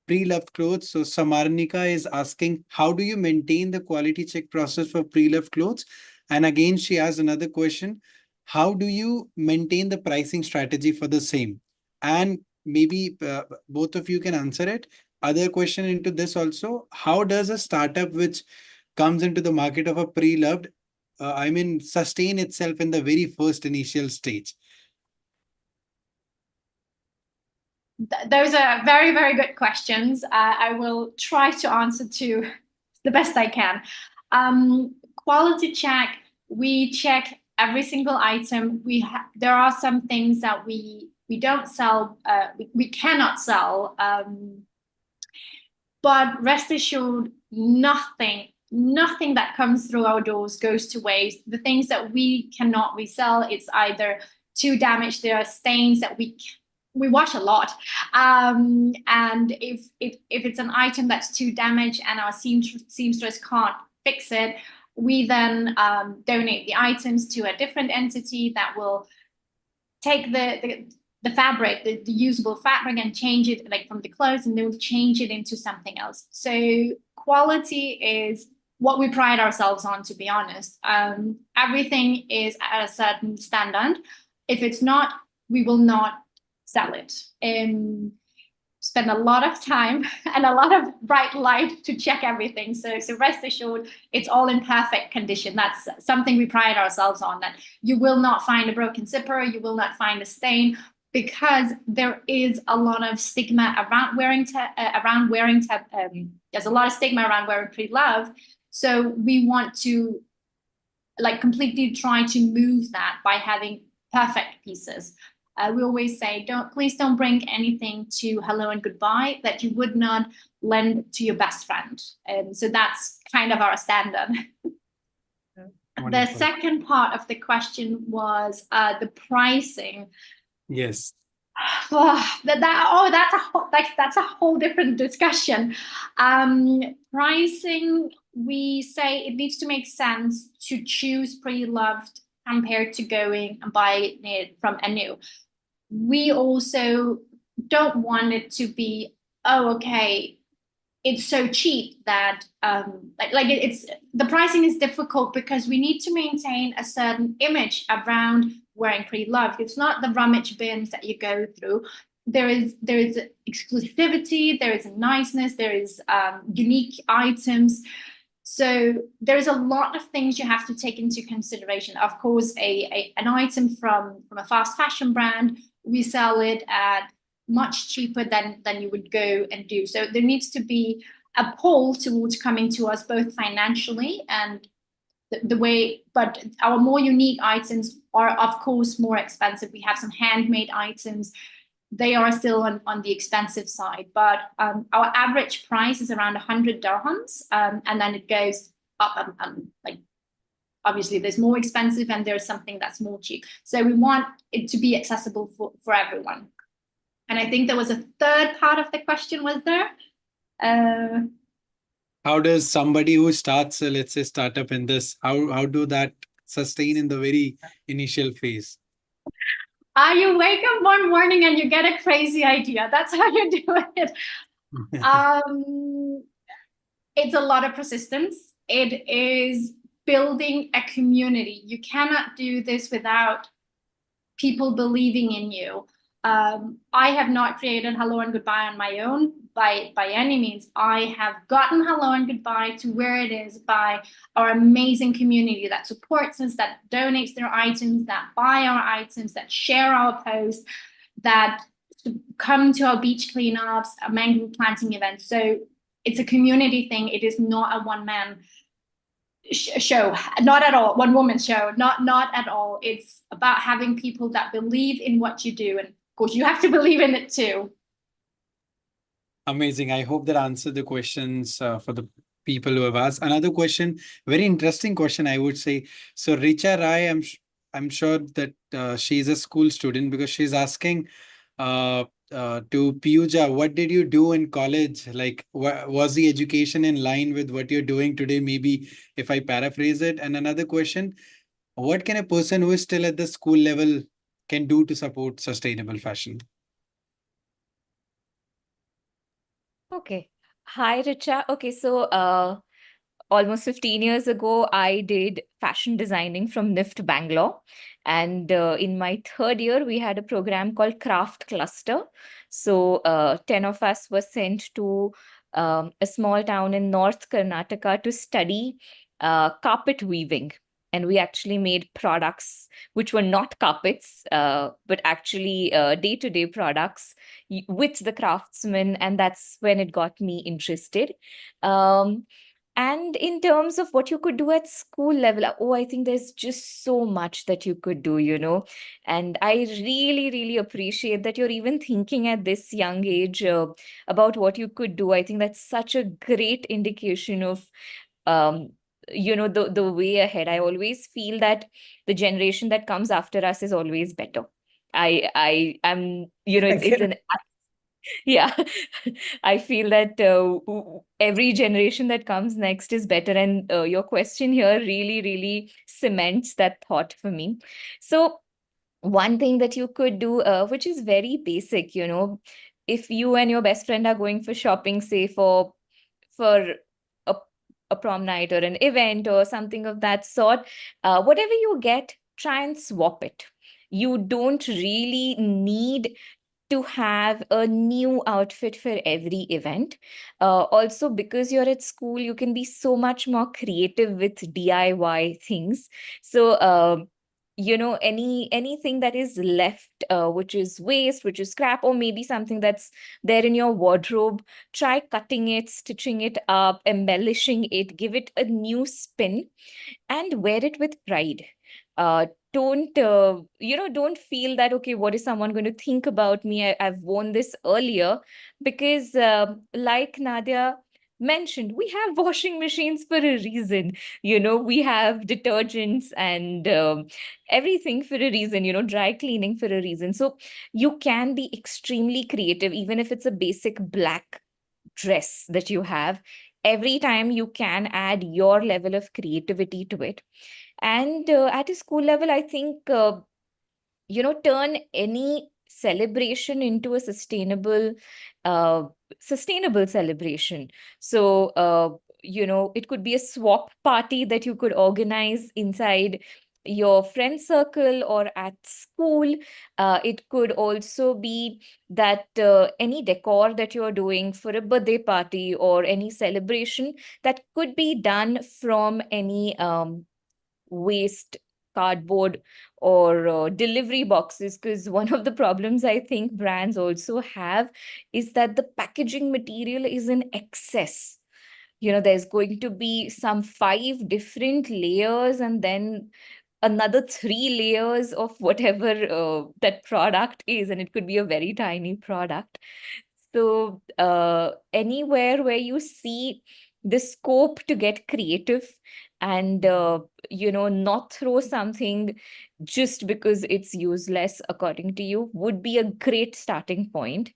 pre-loved clothes. So Samarnika is asking, how do you maintain the quality check process for pre-loved clothes? And again, she has another question. How do you maintain the pricing strategy for the same? And maybe both of you can answer it. Other question into this also, how does a startup which comes into the market of a pre-loved, sustain itself in the very first initial stage? Those are very, very good questions. I will try to answer to the best I can. Quality check, we check every single item. There are some things that we don't sell, we cannot sell, but rest assured, nothing that comes through our doors goes to waste. The things that we cannot resell, it's either too damaged, there are stains that we wash a lot, and if it's an item that's too damaged and our seamstress can't fix it, we then donate the items to a different entity that will take the fabric, the usable fabric, and change it, like from the clothes, and they'll change it into something else. So quality is what we pride ourselves on, to be honest. Everything is at a certain standard. If it's not, we will not sell it. Spend a lot of time and a lot of bright light to check everything. So rest assured, it's all in perfect condition. That's something we pride ourselves on, that you will not find a broken zipper, you will not find a stain, because there is a lot of stigma around wearing there's a lot of stigma around wearing pre-love. So we want to like completely try to move that by having perfect pieces. We always say, please don't bring anything to hello and goodbye that you would not lend to your best friend. So that's kind of our standard. Wonderful. The second part of the question was the pricing. Yes. That's a whole different discussion. Pricing, we say it needs to make sense to choose pre-loved compared to going and buying it from a new. We also don't want it to be, oh, okay, it's so cheap that it's the pricing is difficult, because we need to maintain a certain image around wearing pre-loved. It's not the rummage bins that you go through. There is exclusivity, there is a niceness, there is unique items. So there is a lot of things you have to take into consideration. Of course, an item from a fast fashion brand, we sell it at much cheaper than you would go and do. So there needs to be a pull towards coming to us both financially and the way, but our more unique items are of course more expensive. We have some handmade items. They are still on the expensive side, but our average price is around 100 dirhams, and then it goes up. Like obviously, there's more expensive, and there's something that's more cheap. So we want it to be accessible for everyone. And I think there was a third part of the question. Was there? How does somebody who starts, let's say, startup in this, how do that sustain in the very initial phase? You wake up one morning and you get a crazy idea. That's how you do it. It's a lot of persistence. It is building a community. You cannot do this without people believing in you. I have not created Hello and Goodbye on my own by any means. I have gotten Hello and Goodbye to where it is by our amazing community that supports us, that donates their items, that buy our items, that share our posts, that come to our beach cleanups, mangrove planting events. So it's a community thing. It is not a one-man show, not at all, one woman show, not at all. It's about having people that believe in what you do, and of course you have to believe in it too. Amazing. I hope that answered the questions for the people who have asked. Another question, very interesting question, I would say. So Richa Rai, I'm sure that she's a school student, because she's asking to Piyuja, what did you do in college? Like, was the education in line with what you're doing today? Maybe if I paraphrase it. And another question, what can a person who is still at the school level can do to support sustainable fashion? Okay. Hi, Richa. Okay, so almost 15 years ago, I did fashion designing from NIFT Bangalore. And in my third year, we had a program called Craft Cluster. So 10 of us were sent to a small town in North Karnataka to study carpet weaving. And we actually made products which were not carpets, but actually day-to-day products with the craftsmen. And that's when it got me interested. And in terms of what you could do at school level, I think there's just so much that you could do, And I really, really appreciate that you're even thinking at this young age about what you could do. I think that's such a great indication of, the way ahead. I always feel that the generation that comes after us is always better. I'm, it's an yeah, I feel that every generation that comes next is better. And your question here really, really cements that thought for me. So one thing that you could do, which is very basic, if you and your best friend are going for shopping, say for a, a prom night or an event or something of that sort, whatever you get, try and swap it. You don't really need to have a new outfit for every event. Also, because you're at school, you can be so much more creative with DIY things. So, anything that is left, which is waste, which is scrap, or maybe something that's there in your wardrobe, try cutting it, stitching it up, embellishing it, give it a new spin, and wear it with pride. Don't feel that, okay, what is someone going to think about me? I've worn this earlier, because like Nadia mentioned, we have washing machines for a reason. We have detergents and everything for a reason, dry cleaning for a reason. So you can be extremely creative, even if it's a basic black dress that you have. Every time you can add your level of creativity to it. And at a school level, I think, turn any celebration into a sustainable celebration. So, it could be a swap party that you could organize inside your friend circle or at school. It could also be that any decor that you're doing for a birthday party or any celebration that could be done from any waste, cardboard, or delivery boxes. Because one of the problems I think brands also have is that the packaging material is in excess. There's going to be some 5 different layers and then another 3 layers of whatever that product is, and it could be a very tiny product. So anywhere where you see the scope to get creative and not throw something just because it's useless according to you would be a great starting point.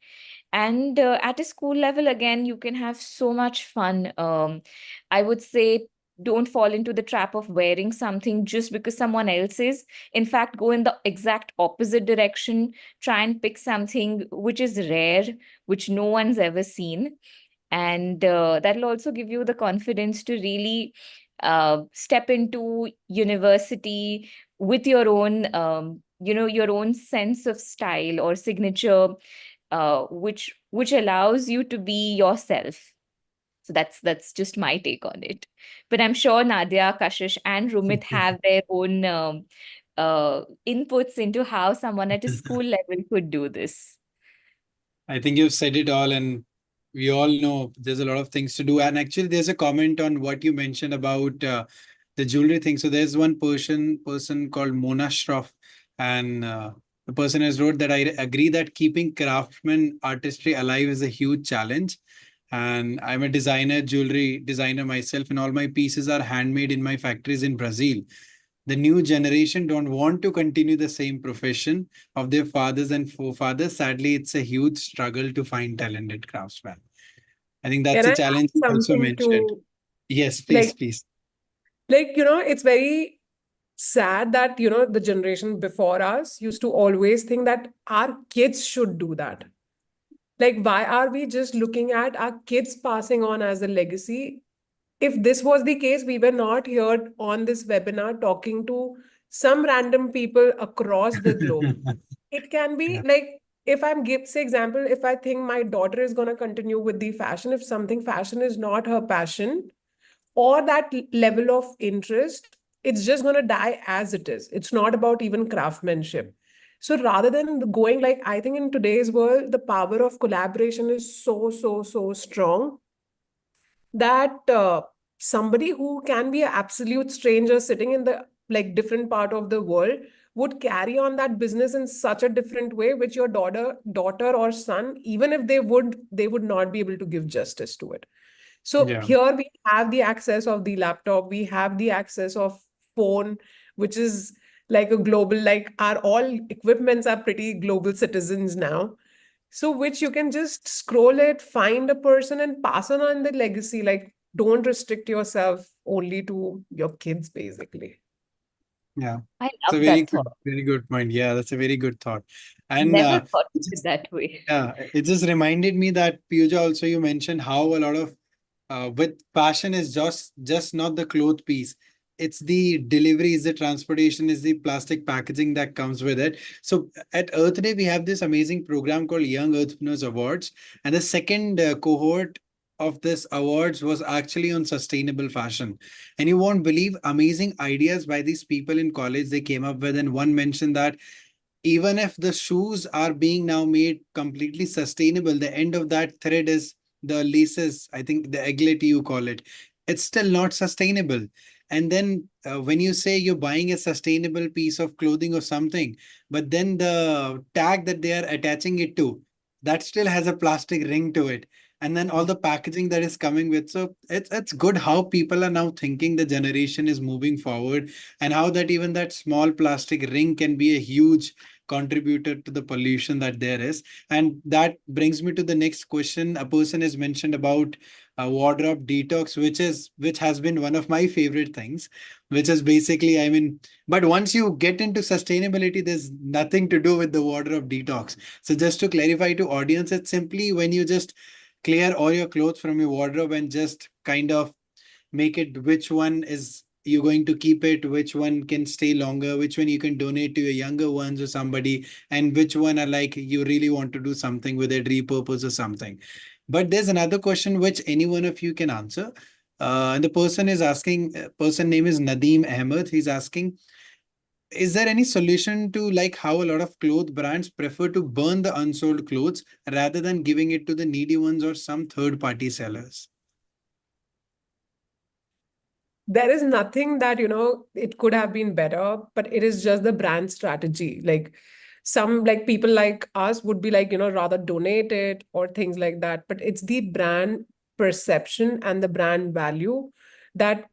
And at a school level, again, you can have so much fun. I would say don't fall into the trap of wearing something just because someone else is. In fact, go in the exact opposite direction. Try and pick something which is rare, which no one's ever seen. And that'll also give you the confidence to really step into university with your own, your own sense of style or signature, which allows you to be yourself. So that's just my take on it. But I'm sure Nadia, Kashish, and Rumit have their own inputs into how someone at a school level could do this. I think you've said it all, and we all know there's a lot of things to do. And actually, there's a comment on what you mentioned about the jewelry thing. So there's one person called Mona Shroff, and the person has wrote that I agree that keeping craftsman artistry alive is a huge challenge. And I'm a jewelry designer myself, and all my pieces are handmade in my factories in Brazil. The new generation don't want to continue the same profession of their fathers and forefathers. Sadly, it's a huge struggle to find talented craftsmen. I think that's Can a I challenge add you also something mentioned. to Yes, please, like please. it's very sad that the generation before us used to always think that our kids should do that. Like, why are we just looking at our kids passing on as a legacy? If this was the case, we were not here on this webinar talking to some random people across the globe. It can be Yeah. like, if I'm say example, if I think my daughter is going to continue with the fashion, if something fashion is not her passion or that level of interest, it's just going to die as it is. It's not about even craftsmanship. So rather than going, like, I think in today's world, the power of collaboration is so, so, so strong that somebody who can be an absolute stranger sitting in the like different part of the world would carry on that business in such a different way, which your daughter or son, even if they would not be able to give justice to it. So Yeah. here we have the access of the laptop, we have the access of phone, which is like a global, like our all equipments are pretty global citizens now. So which you can just scroll it, find a person and pass on the legacy. Like, don't restrict yourself only to your kids, basically. Yeah. I It's a love that thought. very good point. Yeah, that's a very good thought. And Never thought of it it just, that way. yeah, it just reminded me that Pooja, also you mentioned how a lot of with fashion is just not the cloth piece. It's the delivery, it's the transportation, is the plastic packaging that comes with it. So at Earth Day, we have this amazing program called Young Entrepreneurs Awards. And the second cohort of this awards was actually on sustainable fashion. And you won't believe amazing ideas by these people in college they came up with. And one mentioned that even if the shoes are being now made completely sustainable, the end of that thread is the laces, I think the egglet you call it, it's still not sustainable. And then when you say you're buying a sustainable piece of clothing or something, but then the tag that they are attaching it to, that still has a plastic ring to it. And then all the packaging that is coming with. So it's good how people are now thinking the generation is moving forward, and how that even that small plastic ring can be a huge contributor to the pollution that there is. And that brings me to the next question. A person has mentioned about wardrobe detox, which has been one of my favorite things, which is basically, I mean, but once you get into sustainability, there's nothing to do with the wardrobe detox. So just to clarify to audience, it's simply when you just clear all your clothes from your wardrobe and just kind of make it which one is you're going to keep it, which one can stay longer, which one you can donate to your younger ones or somebody, and which one are like you really want to do something with it, repurpose or something. But there's another question which any one of you can answer. And the person is asking, person name is Nadeem Ahmed. He's asking, is there any solution to like how a lot of cloth brands prefer to burn the unsold clothes rather than giving it to the needy ones or some third party sellers? There is nothing that, it could have been better, but it is just the brand strategy. Like some like people like us would be like, rather donate it or things like that. But it's the brand perception and the brand value that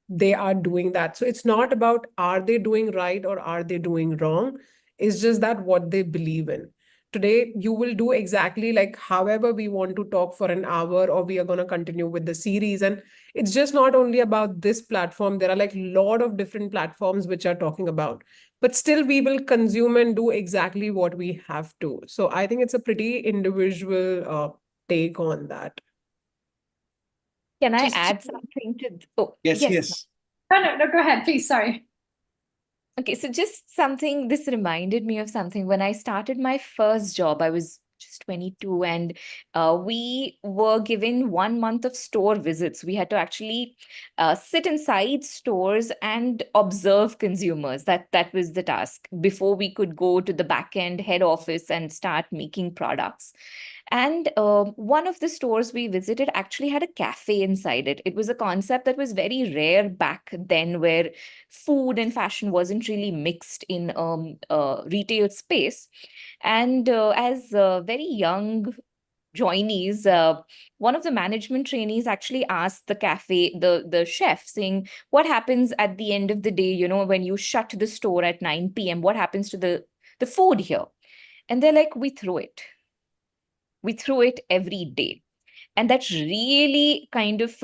they are doing that. So it's not about are they doing right or are they doing wrong? It's just that what they believe in. Today, you will do exactly like however we want to talk for an hour, or we are going to continue with the series. And it's just not only about this platform. There are like a lot of different platforms which are talking about, but still we will consume and do exactly what we have to. So I think it's a pretty individual take on that. Can I Just to- add something to? Oh, Yes, yes. yes. No, go ahead, please. Sorry. Okay, so just something, this reminded me of something. When I started my first job, I was just 22, and we were given 1 month of store visits. We had to actually sit inside stores and observe consumers. That was the task before we could go to the back end head office and start making products. And one of the stores we visited actually had a cafe inside it. It was a concept that was very rare back then, where food and fashion wasn't really mixed in retail space. And as very young joinees, one of the management trainees actually asked the cafe, the chef, saying, "What happens at the end of the day? When you shut the store at 9 p.m., what happens to the food here?" And they're like, "We throw it. We throw it every day." And that really kind of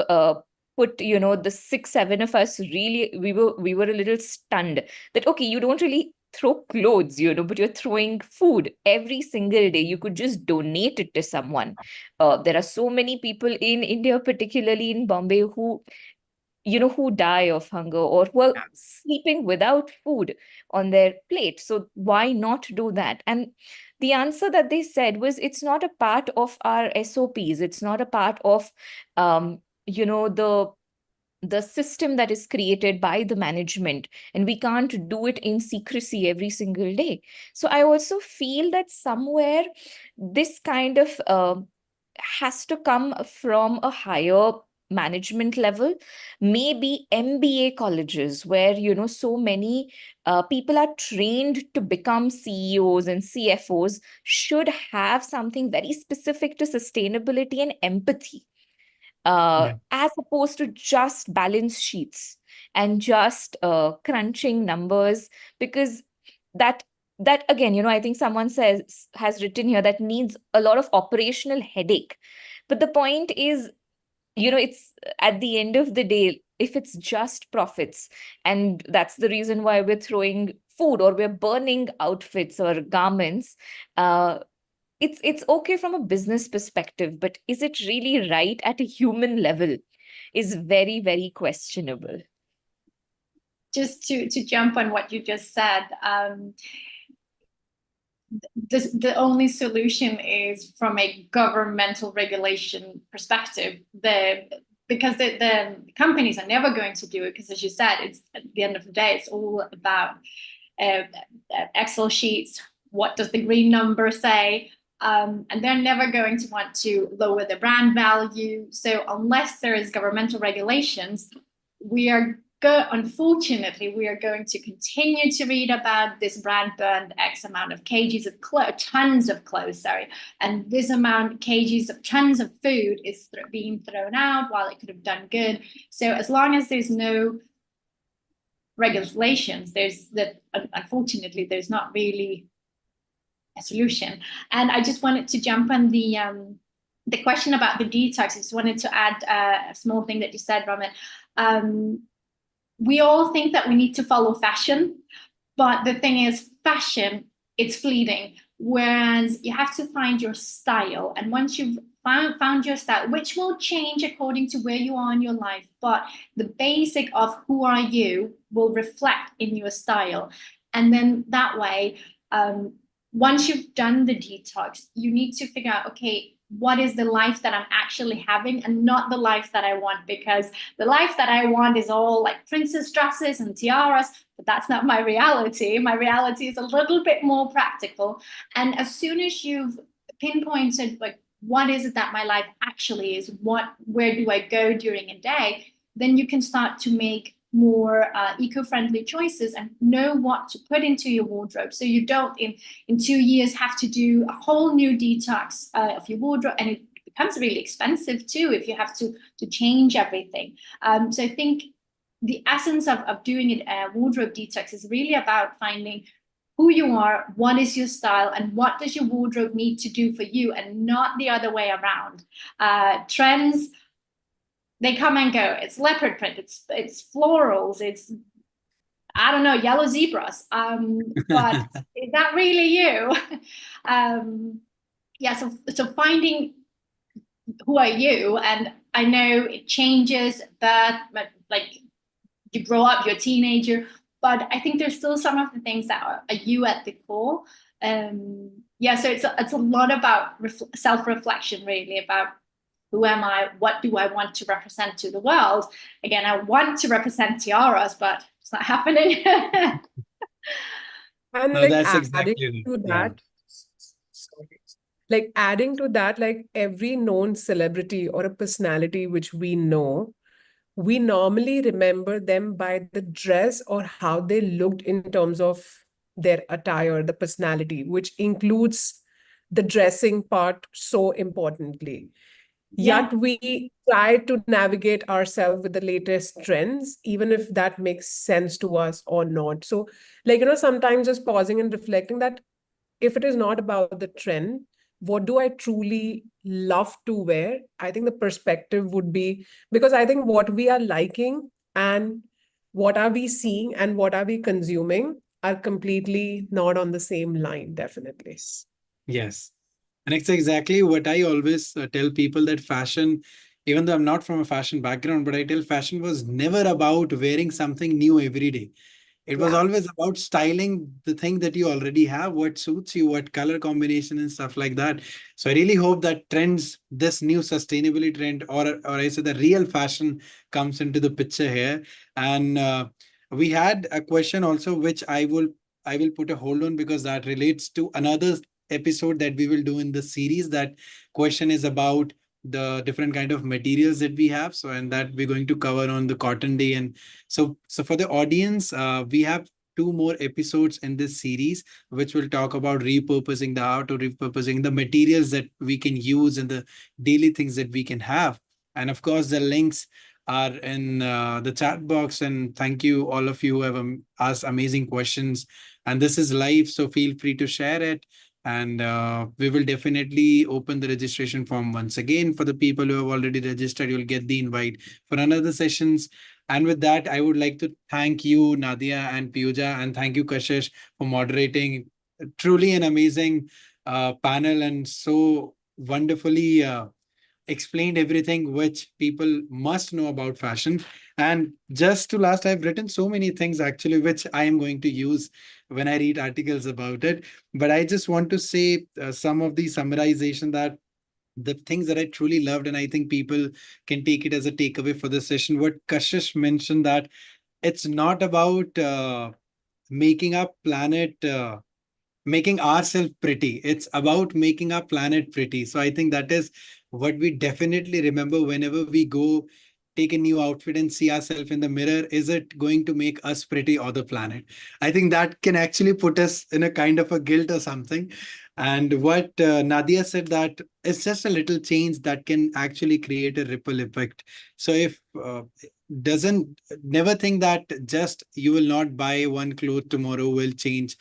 put the 6 7 of us, really we were a little stunned that, okay, you don't really throw clothes, but you're throwing food every single day. You could just donate it to someone. There are so many people in India, particularly in Bombay, who die of hunger or who are sleeping without food on their plate. So why not do that? And the answer that they said was, it's not a part of our SOPs. It's not a part of, the system that is created by the management, and we can't do it in secrecy every single day. So I also feel that somewhere this kind of has to come from a higher management level, maybe MBA colleges, where so many people are trained to become CEOs and CFOs, should have something very specific to sustainability and empathy, as opposed to just balance sheets and just crunching numbers. Because that again, I think someone has written here, that needs a lot of operational headache. But the point is, it's at the end of the day, if it's just profits, and that's the reason why we're throwing food or we're burning outfits or garments, it's okay from a business perspective, but is it really right at a human level is very, very questionable. Just to jump on what you just said, the only solution is from a governmental regulation perspective. Because the companies are never going to do it, because as you said, it's at the end of the day, it's all about Excel sheets. What does the green number say? And they're never going to want to lower the brand value. So unless there is governmental regulations, unfortunately, we are going to continue to read about this brand burned X amount of kgs of tons of clothes, and this amount kgs of tons of food is being thrown out while it could have done good. So as long as there's no regulations, unfortunately, there's not really a solution. And I just wanted to jump on the question about the detox. I just wanted to add a small thing that you said, Ramit. We all think that we need to follow fashion, but the thing is, fashion, it's fleeting. Whereas you have to find your style. And once you've found your style, which will change according to where you are in your life, but the basic of who are you will reflect in your style. And then that way, once you've done the detox, you need to figure out, okay, what is the life that I'm actually having and not the life that I want, because the life that I want is all like princess dresses and tiaras, but that's not my reality. My reality is a little bit more practical. And as soon as you've pinpointed like what is it that my life actually is, where do I go during a day, then you can start to make more eco-friendly choices and know what to put into your wardrobe, so you don't in 2 years have to do a whole new detox of your wardrobe, and it becomes really expensive too if you have to change everything. So I think the essence of doing a wardrobe detox is really about finding who you are, what is your style, and what does your wardrobe need to do for you, and not the other way around. Trends, they come and go. It's leopard print, it's florals, it's, I don't know, yellow zebras. But is that really you? Yeah, so finding who are you, and I know it changes, birth, like you grow up, you're a teenager, but I think there's still some of the things that are you at the core. Yeah, so it's a lot about self-reflection, really, about who am I? What do I want to represent to the world? Again, I want to represent tiaras, but it's not happening. And No, like that's adding exactly right. to Yeah. that, sorry, like adding to that, like every known celebrity or a personality which we know, we normally remember them by the dress or how they looked in terms of their attire, the personality, which includes the dressing part so importantly. Yeah. Yet we try to navigate ourselves with the latest trends, even if that makes sense to us or not. So, like, sometimes just pausing and reflecting that if it is not about the trend, what do I truly love to wear? I think the perspective would be, because I think what we are liking and what are we seeing and what are we consuming are completely not on the same line, definitely. Yes. And it's exactly what I always tell people, that fashion, even though I'm not from a fashion background, but I tell fashion was never about wearing something new every day. It was Yeah. always about styling the thing that you already have, what suits you, what color combination and stuff like that. So I really hope that trends, this new sustainability trend, or I say the real fashion comes into the picture here. And we had a question also, which I will put a hold on, because that relates to another episode that we will do in the series. That question is about the different kind of materials that we have. So, and that we're going to cover on the Cotton Day. And so for the audience, we have two more episodes in this series, which will talk about repurposing the art, or repurposing the materials that we can use in the daily things that we can have. And of course, the links are in the chat box. And thank you, all of you who have asked amazing questions. And this is live, so feel free to share it. And we will definitely open the registration form once again. For the people who have already registered, you'll get the invite for another sessions. And with that, I would like to thank you, Nadia and Piyuja, and thank you, Kashish, for moderating. Truly an amazing panel, and so wonderfully explained everything which people must know about fashion. And just to last, I've written so many things actually, which I am going to use when I read articles about it. But I just want to say some of the summarization, that the things that I truly loved, and I think people can take it as a takeaway for this session. What Kashish mentioned, that it's not about making our planet, making ourselves pretty. It's about making our planet pretty. So I think that is what we definitely remember whenever we go take a new outfit and see ourselves in the mirror. Is it going to make us pretty or the planet? I think that can actually put us in a kind of a guilt or something. And what Nadia said, that it's just a little change that can actually create a ripple effect. So if doesn't never think that just you will not buy one cloth tomorrow will change,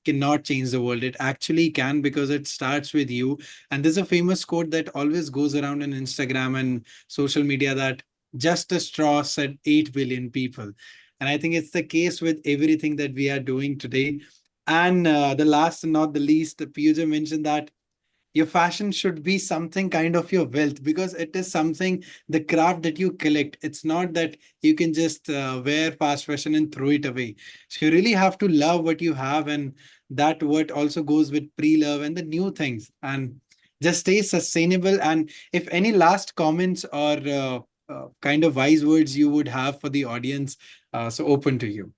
cannot change the world. It actually can, because it starts with you. And there's a famous quote that always goes around in Instagram and social media, that just a straw said 8 billion people. And I think it's the case with everything that we are doing today. And the last and not the least, Piyuja mentioned that your fashion should be something kind of your wealth, because it is something, the craft that you collect. It's not that you can just wear fast fashion and throw it away. So you really have to love what you have, and that what also goes with pre-love and the new things, and just stay sustainable. And if any last comments or kind of wise words you would have for the audience, so open to you.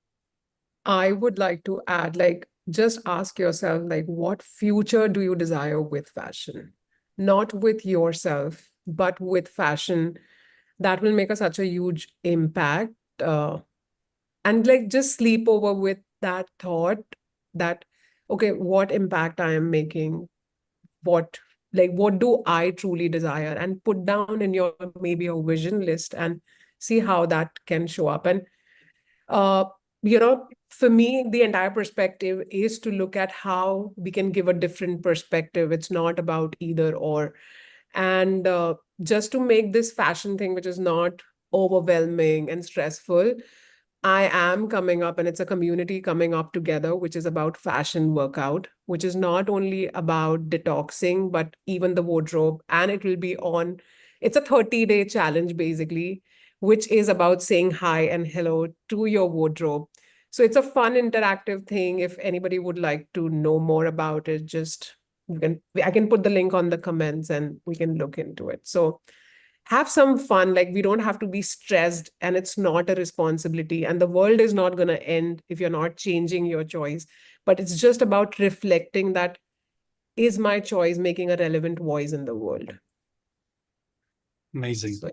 I would like to add, like, just ask yourself, like, what future do you desire with fashion? Not with yourself, but with fashion. That will make such a huge impact. And like, just sleep over with that thought that, okay, what impact I am making? What, like, what do I truly desire? And put down in your maybe a vision list and see how that can show up. And uh, for me, the entire perspective is to look at how we can give a different perspective. It's not about either or. And just to make this fashion thing, which is not overwhelming and stressful, I am coming up, and it's a community coming up together, which is about fashion workout, which is not only about detoxing, but even the wardrobe. And it will be on, it's a 30-day challenge basically, which is about saying hi and hello to your wardrobe. So it's a fun, interactive thing. If anybody would like to know more about it, just I can put the link on the comments and we can look into it. So have some fun. Like, we don't have to be stressed, and it's not a responsibility. And the world is not going to end if you're not changing your choice. But it's just about reflecting that, is my choice making a relevant voice in the world? Amazing. So,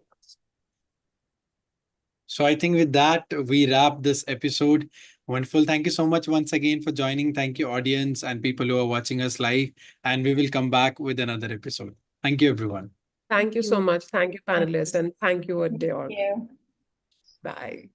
So I think with that, we wrap this episode. Wonderful. Thank you so much once again for joining. Thank you, audience and people who are watching us live. And we will come back with another episode. Thank you, everyone. thank you so much. Thank you, panelists, and thank you, Thank Adyor. you. Bye.